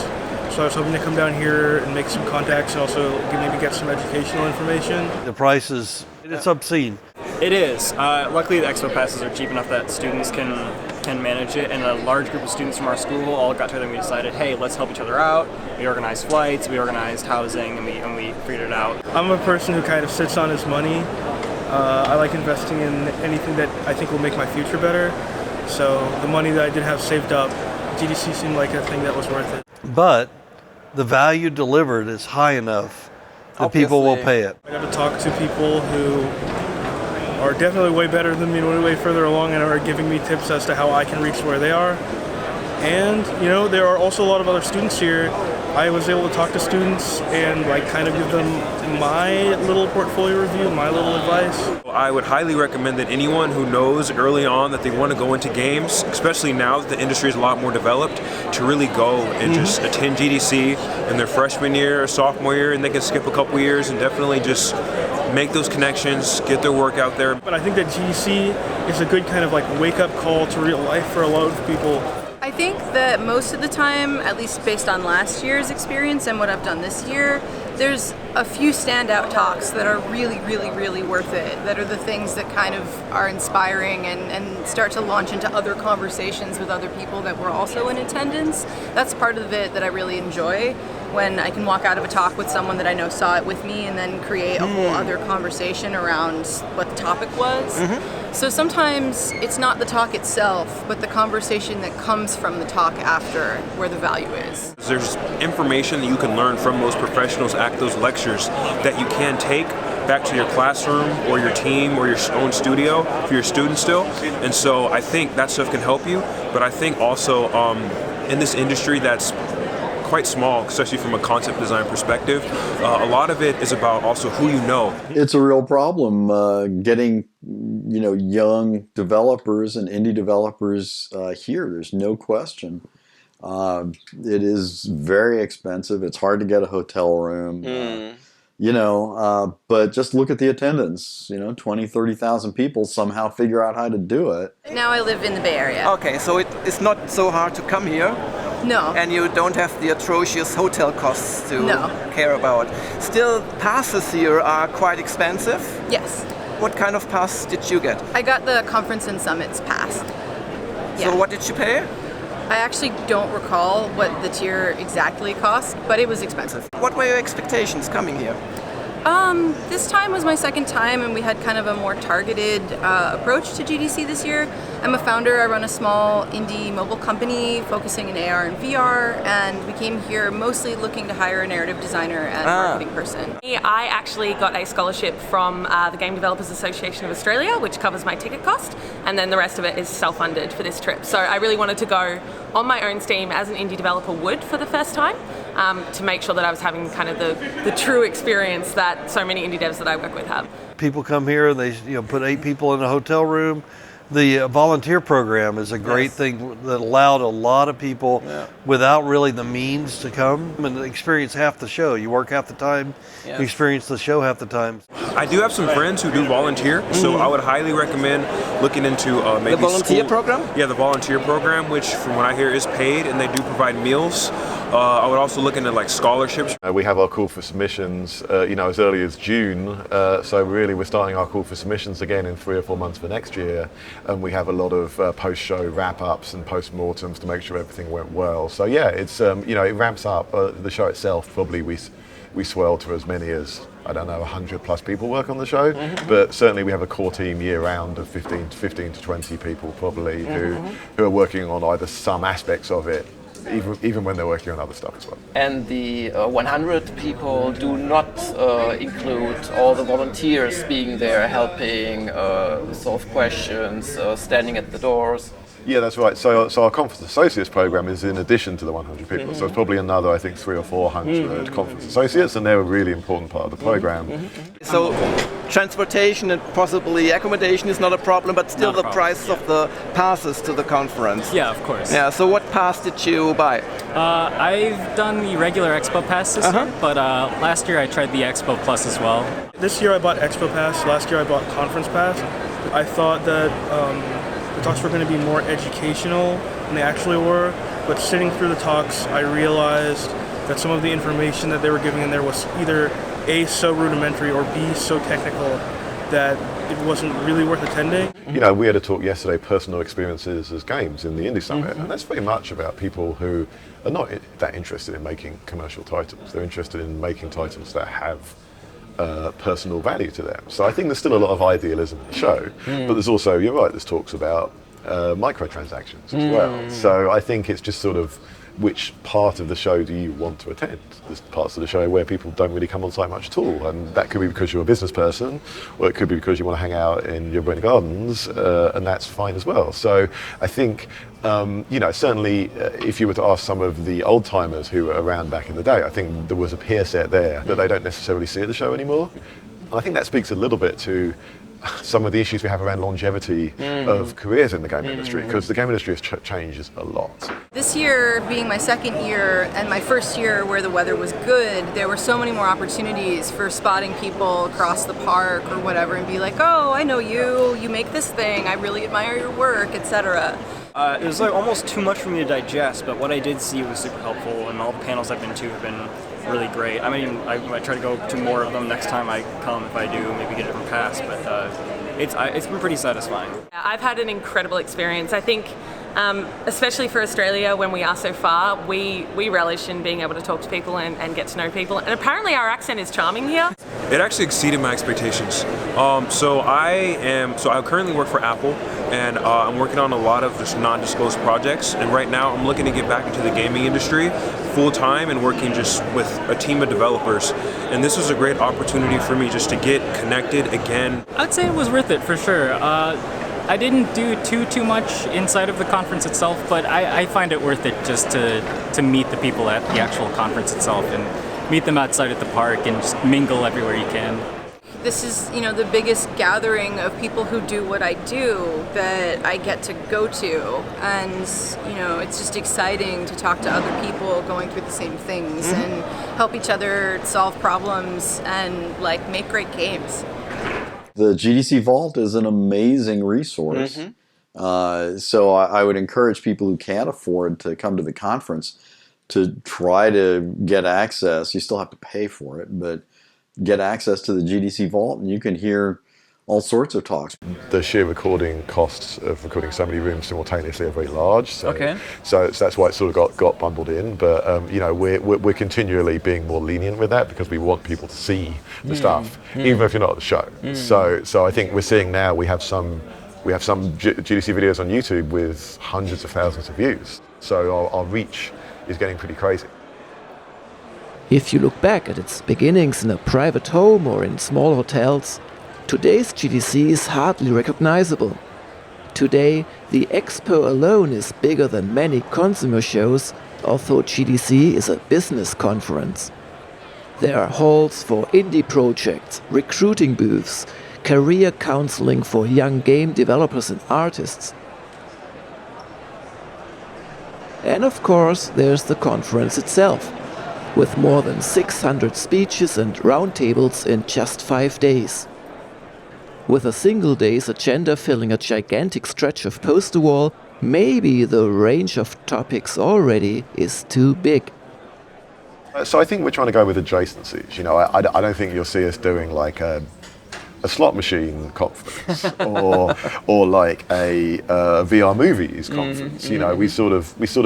So I was hoping to come down here and make some contacts and also maybe get some educational information. The prices, it's obscene. It is. Luckily, the Expo passes are cheap enough that students can manage it, and a large group of students from our school all got together and we decided, hey, let's help each other out. We organized flights, we organized housing, and we figured it out. I'm a person who kind of sits on his money. I like investing in anything that I think will make my future better. So the money that I did have saved up, GDC seemed like a thing that was worth it. But the value delivered is high enough that people will pay it. I got to talk to people who are definitely way better than me and way further along and are giving me tips as to how I can reach where they are. And, you know, there are also a lot of other students here. I was able to talk to students and like kind of give them my little portfolio review, my little advice. I would highly recommend that anyone who knows early on that they want to go into games, especially now that the industry is a lot more developed, to really go and just attend GDC in their freshman year or sophomore year, and they can skip a couple years and definitely just make those connections, get their work out there. But I think that GDC is a good kind of like wake-up call to real life for a lot of people. I think that most of the time, at least based on last year's experience and what I've done this year, there's a few standout talks that are really, really, really worth it, that are the things that kind of are inspiring and start to launch into other conversations with other people that were also in attendance. That's part of it that I really enjoy, when I can walk out of a talk with someone that I know saw it with me and then create a whole other conversation around what the topic was. So sometimes it's not the talk itself, but the conversation that comes from the talk after where the value is. There's information that you can learn from those professionals at those lectures that you can take back to your classroom or your team or your own studio for your students still. And so I think that stuff can help you, but I think also in this industry that's quite small, especially from a concept design perspective, a lot of it is about also who you know. It's a real problem getting young developers and indie developers here. There's no question. It is very expensive. It's hard to get a hotel room. But just look at the attendance. 20, 30,000 people somehow figure out how to do it. Now I live in the Bay Area. Okay, so it's not so hard to come here. No. And you don't have the atrocious hotel costs to care about. Still, passes here are quite expensive. Yes. What kind of pass did you get? I got the Conference and Summits pass. So what did you pay? I actually don't recall what the tier exactly cost, but it was expensive. What were your expectations coming here? This time was my second time, and we had kind of a more targeted approach to GDC this year. I'm a founder. I run a small indie mobile company focusing in AR and VR, and we came here mostly looking to hire a narrative designer and marketing person. I actually got a scholarship from the Game Developers Association of Australia, which covers my ticket cost, and then the rest of it is self-funded for this trip. So I really wanted to go on my own steam as an indie developer would for the first time, to make sure that I was having kind of the true experience that so many indie devs that I work with have. People come here, they put 8 people in a hotel room. The volunteer program is a great thing that allowed a lot of people without really the means to come and experience half the show. You work half the time, you experience the show half the time. I do have some friends who do volunteer, so I would highly recommend looking into maybe the volunteer program? Yeah, the volunteer program, which from what I hear is paid, and they do provide meals. I would also look into like scholarships. We have our call for submissions, as early as June. So really, we're starting our call for submissions again in 3 or 4 months for next year, and we have a lot of post-show wrap-ups and post-mortems to make sure everything went well. So yeah, it's it ramps up. The show itself, probably we swell to as many as 100 plus people work on the show, but certainly we have a core team year round of 15 to 20 people probably who are working on either some aspects of it, even when they're working on other stuff as well. And the 100 people do not include all the volunteers being there, helping, solve questions, standing at the doors. Yeah, that's right. So our Conference Associates program is in addition to the 100 people. So it's probably another, I think, 300 or 400 Conference Associates, and they're a really important part of the program. So transportation and possibly accommodation is not a problem, but still the price of the passes to the conference. Yeah, of course. Yeah. So what pass did you buy? I've done the regular Expo Pass this year, but last year I tried the Expo Plus as well. This year I bought Expo Pass. Last year I bought Conference Pass. I thought that the talks were going to be more educational than they actually were, but sitting through the talks, I realized that some of the information that they were giving in there was either A, so rudimentary, or B, so technical that it wasn't really worth attending. We had a talk yesterday, personal experiences as games in the Indie Summit, and that's very much about people who are not that interested in making commercial titles. They're interested in making titles that have personal value to them. So I think there's still a lot of idealism in the show, but there's also, you're right, there's talks about microtransactions as well. So I think it's just sort of which part of the show do you want to attend? There's parts of the show where people don't really come on site much at all, and that could be because you're a business person, or it could be because you want to hang out in your Botanic Gardens, and that's fine as well. So I think, certainly if you were to ask some of the old timers who were around back in the day, I think there was a peer set there that they don't necessarily see at the show anymore. And I think that speaks a little bit to some of the issues we have around longevity of careers in the game industry, because the game industry has changes a lot. This year being my second year and my first year where the weather was good, there were so many more opportunities for spotting people across the park or whatever and be like, oh, I know you make this thing, I really admire your work, etc. It was like almost too much for me to digest, but what I did see was super helpful, and all the panels I've been to have been really great. I mean, I might try to go to more of them next time I come. If I do, maybe get a different pass, but it's been pretty satisfying. I've had an incredible experience. I think, especially for Australia, when we are so far, we relish in being able to talk to people and get to know people. And apparently our accent is charming here. It actually exceeded my expectations. So I currently work for Apple, and I'm working on a lot of just non-disclosed projects. And right now I'm looking to get back into the gaming industry full-time and working just with a team of developers. And this was a great opportunity for me just to get connected again. I would say it was worth it for sure. I didn't do too much inside of the conference itself, but I find it worth it just to meet the people at the actual conference itself and meet them outside at the park and just mingle everywhere you can. this is, the biggest gathering of people who do what I do that I get to go to. And, it's just exciting to talk to other people going through the same things and help each other solve problems and, make great games. The GDC Vault is an amazing resource. So I would encourage people who can't afford to come to the conference to try to get access. You still have to pay for it, but get access to the GDC Vault and you can hear all sorts of talks. The sheer recording costs of recording so many rooms simultaneously are very large. So that's why it sort of got bundled in. But we're continually being more lenient with that because we want people to see the stuff, even if you're not at the show. So I think we're seeing now we have some GDC videos on YouTube with hundreds of thousands of views. So our reach is getting pretty crazy. If you look back at its beginnings in a private home or in small hotels, today's GDC is hardly recognizable. Today, the expo alone is bigger than many consumer shows, although GDC is a business conference. There are halls for indie projects, recruiting booths, career counseling for young game developers and artists. And of course, there's the conference itself, with more than 600 speeches and roundtables in just 5 days. With a single day's agenda filling a gigantic stretch of poster wall, maybe the range of topics already is too big. So I think we're trying to go with adjacencies. I don't think you'll see us doing like a slot machine conference or like a VR movies conference. We sort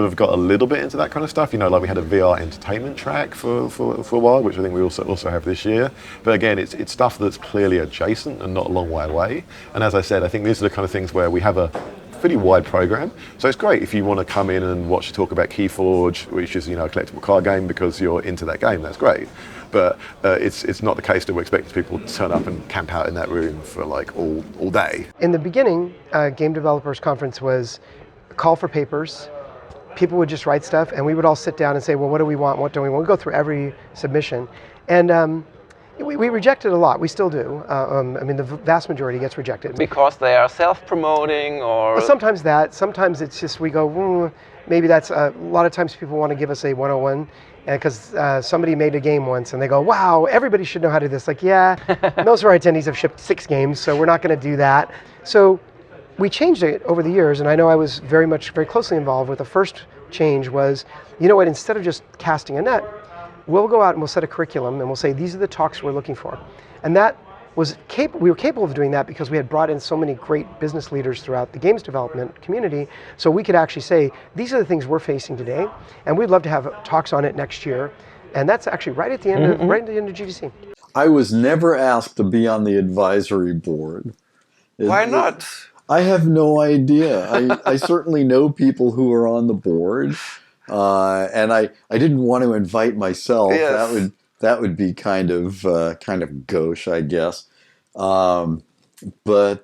of got a little bit into that kind of stuff. Like we had a VR entertainment track for a while, which I think we also have this year. But again, it's stuff that's clearly adjacent and not a long way away. And as I said, I think these are the kind of things where we have a pretty wide program. So it's great if you want to come in and watch talk about Keyforge, which is a collectible card game because you're into that game. That's great. But it's not the case that we're expecting people to turn up and camp out in that room for all day. In the beginning, Game Developers Conference was a call for papers. People would just write stuff and we would all sit down and say, well, what do we want? What don't we want? We go through every submission. And we rejected a lot. We still do. The vast majority gets rejected. Because they are self-promoting or... Well, sometimes that. Sometimes it's just we go, maybe that's... a lot of times people want to give us a 101 because somebody made a game once and they go, wow, everybody should know how to do this. Like, yeah, most of our attendees have shipped 6 games, so we're not going to do that. So we changed it over the years, and I know I was very closely involved with the first change was, instead of just casting a net, we'll go out and we'll set a curriculum and we'll say, these are the talks we're looking for. And that was we were capable of doing that because we had brought in so many great business leaders throughout the games development community, so we could actually say, these are the things we're facing today, and we'd love to have talks on it next year. And that's actually right at the end of GDC. I was never asked to be on the advisory board. Why not? I have no idea. I certainly know people who are on the board. And I didn't want to invite myself. Yes. That would be kind of gauche, I guess. But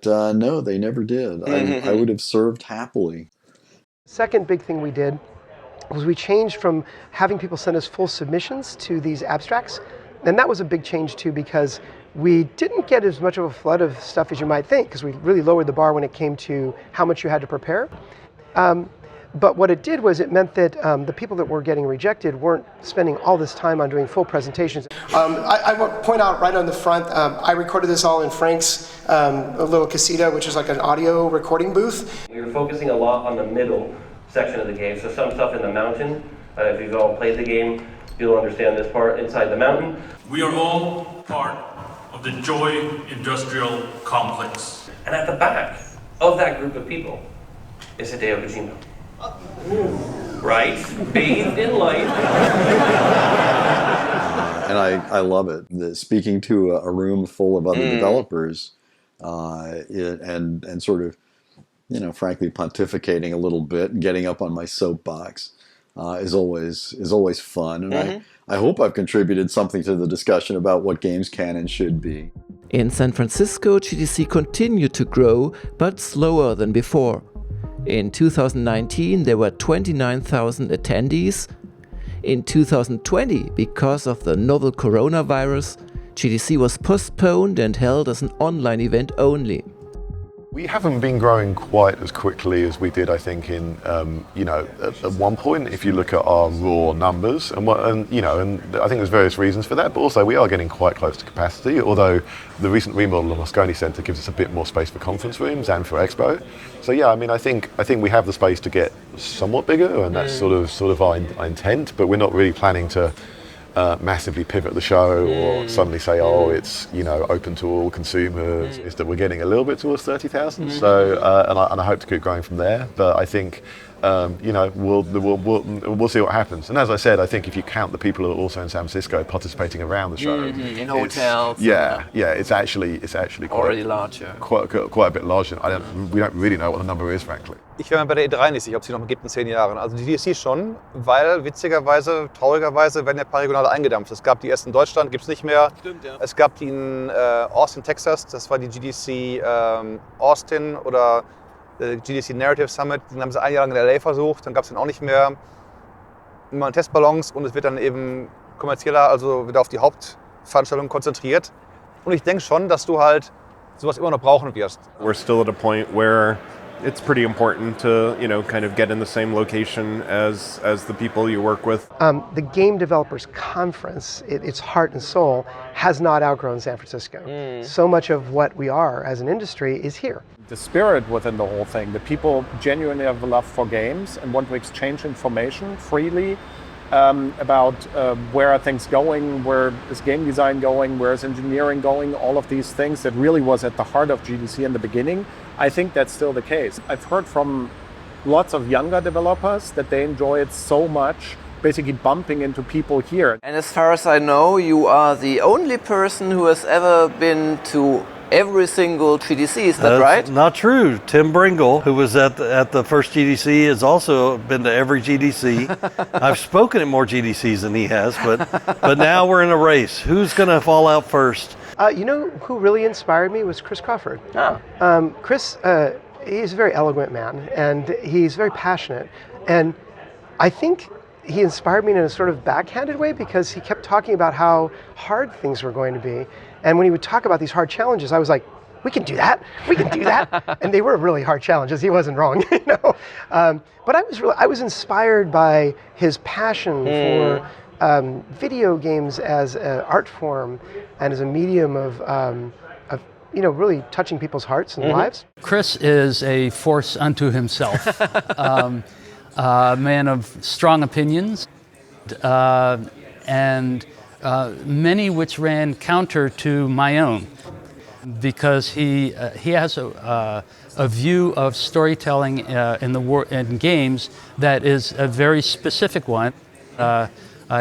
no, they never did. I would have served happily. Second big thing we did was we changed from having people send us full submissions to these abstracts. And that was a big change too, because we didn't get as much of a flood of stuff as you might think, because we really lowered the bar when it came to how much you had to prepare. But what it did was it meant that the people that were getting rejected weren't spending all this time on doing full presentations. I want to point out right on the front, I recorded this all in Frank's little casita, which is like an audio recording booth. We were focusing a lot on the middle section of the game, so some stuff in the mountain. If you've all played the game, you'll understand this part inside the mountain. We are all part of the Joy Industrial Complex. And at the back of that group of people is Hideo Kojima. Right? Bathed in light. And I love it. Speaking to a room full of other developers and sort of, frankly, pontificating a little bit and getting up on my soapbox is always fun. And I hope I've contributed something to the discussion about what games can and should be. In San Francisco, GDC continued to grow, but slower than before. In 2019, there were 29,000 attendees. In 2020, because of the novel coronavirus, GDC was postponed and held as an online event only. We haven't been growing quite as quickly as we did, I think, in at one point. If you look at our raw numbers, and I think there's various reasons for that. But also, we are getting quite close to capacity. Although the recent remodel of the Moscone Centre gives us a bit more space for conference rooms and for expo. So yeah, I think we have the space to get somewhat bigger, and that's sort of our intent. But we're not really planning to massively pivot the show or suddenly say, it's open to all consumers. Is that we're getting a little bit towards 30,000. So and I hope to keep growing from there. But I think we'll see what happens. And as I said, I think if you count the people who are also in San Francisco participating around the show, in hotels, it's actually already larger, quite a bit larger. We don't really know what the number is, frankly. Ich wäre mir bei der E3 nicht sicher, ob sie noch gibt in 10 Jahren. Also die GDC schon, weil witzigerweise, traurigerweise werden ja ein paar Regionale eingedampft. Es gab die erst in Deutschland, gibt es nicht mehr. Stimmt, ja. Es gab die in Austin, Texas, das war die GDC Austin oder GDC Narrative Summit. Den haben sie ein Jahr lang in LA versucht, dann gab es den auch nicht mehr. Immer Testballons und es wird dann eben kommerzieller, also wieder auf die Hauptveranstaltung konzentriert. Und ich denke schon, dass du halt sowas immer noch brauchen wirst. We're still at a point where it's pretty important to, kind of get in the same location as the people you work with. The Game Developers Conference, its heart and soul, has not outgrown San Francisco. So much of what we are as an industry is here. The spirit within the whole thing, the people genuinely have a love for games and want to exchange information freely about where are things going, where is game design going, where is engineering going, all of these things that really was at the heart of GDC in the beginning. I think that's still the case. I've heard from lots of younger developers that they enjoy it so much, basically bumping into people here. And as far as I know, you are the only person who has ever been to every single GDC, is that right? Not true. Tim Bringle, who was at the first GDC, has also been to every GDC. I've spoken at more GDCs than he has, but now we're in a race. Who's going to fall out first? You know who really inspired me was Chris Crawford. Chris, he's a very eloquent man, and he's very passionate. And I think he inspired me in a sort of backhanded way because he kept talking about how hard things were going to be. And when he would talk about these hard challenges, I was like, we can do that. We can do that. And they were really hard challenges. He wasn't wrong, But I was inspired by his passion for video games as an art form and as a medium of really touching people's hearts and lives. Chris is a force unto himself, a man of strong opinions, and many which ran counter to my own, because he has a view of storytelling in games that is a very specific one.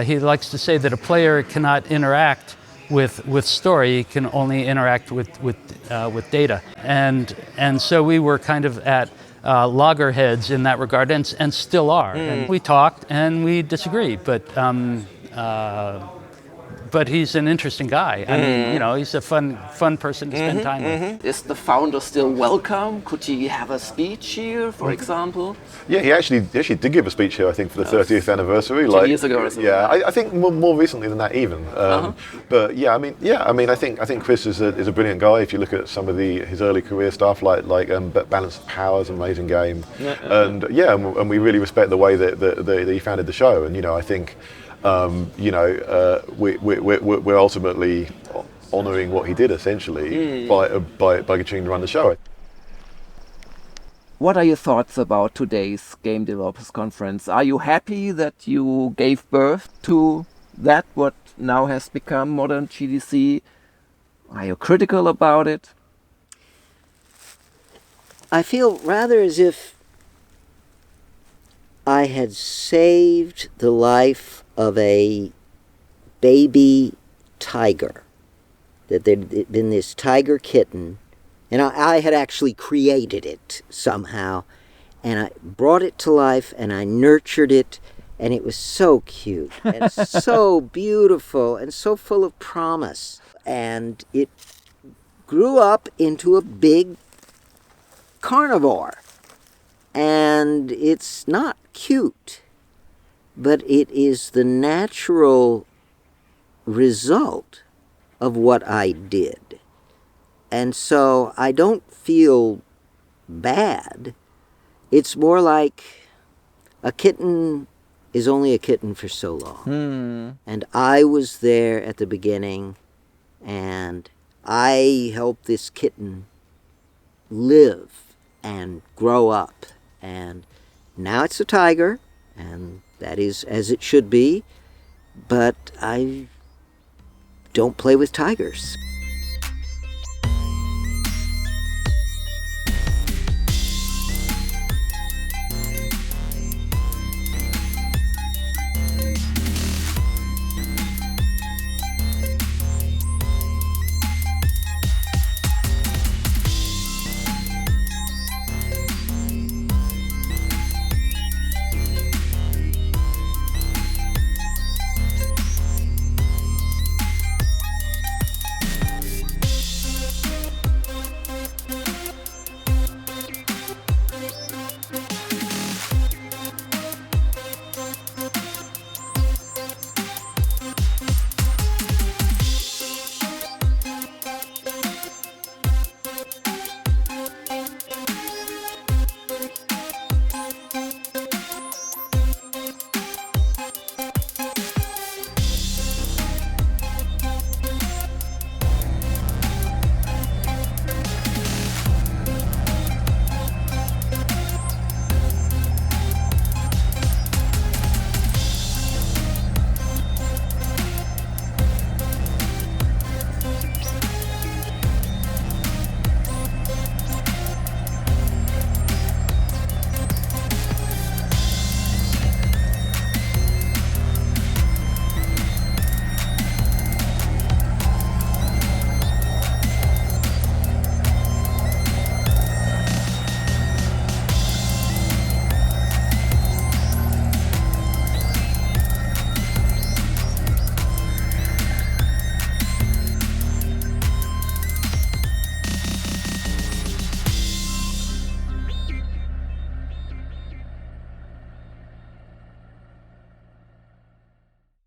He likes to say that a player cannot interact with story; he can only interact with data. And so we were kind of at loggerheads in that regard, and still are. And we talked and we disagreed, but he's an interesting guy. I mean, he's a fun person to spend time with. Is the founder still welcome? Could he have a speech here, for example? Yeah, he actually did give a speech here, I think, for the 30th anniversary. 2 years ago or something. Yeah, I think more recently than that even. But yeah, I mean, I think Chris is a brilliant guy. If you look at some of his early career stuff, like Balance of Power is an amazing game, and we really respect the way that he founded the show. And I think. We're ultimately honouring what he did essentially by continuing to run the show. What are your thoughts about today's Game Developers Conference? Are you happy that you gave birth to that, what now has become modern GDC? Are you critical about it? I feel rather as if I had saved the life of a baby tiger, that there'd been this tiger kitten, and I had actually created it somehow, and I brought it to life, and I nurtured it, and it was so cute, and so beautiful, and so full of promise, and it grew up into a big carnivore, and it's not cute, but it is the natural result of what I did. And so I don't feel bad. It's more like a kitten is only a kitten for so long. And I was there at the beginning, and I helped this kitten live and grow up. And now it's a tiger, and that is as it should be, but I don't play with tigers.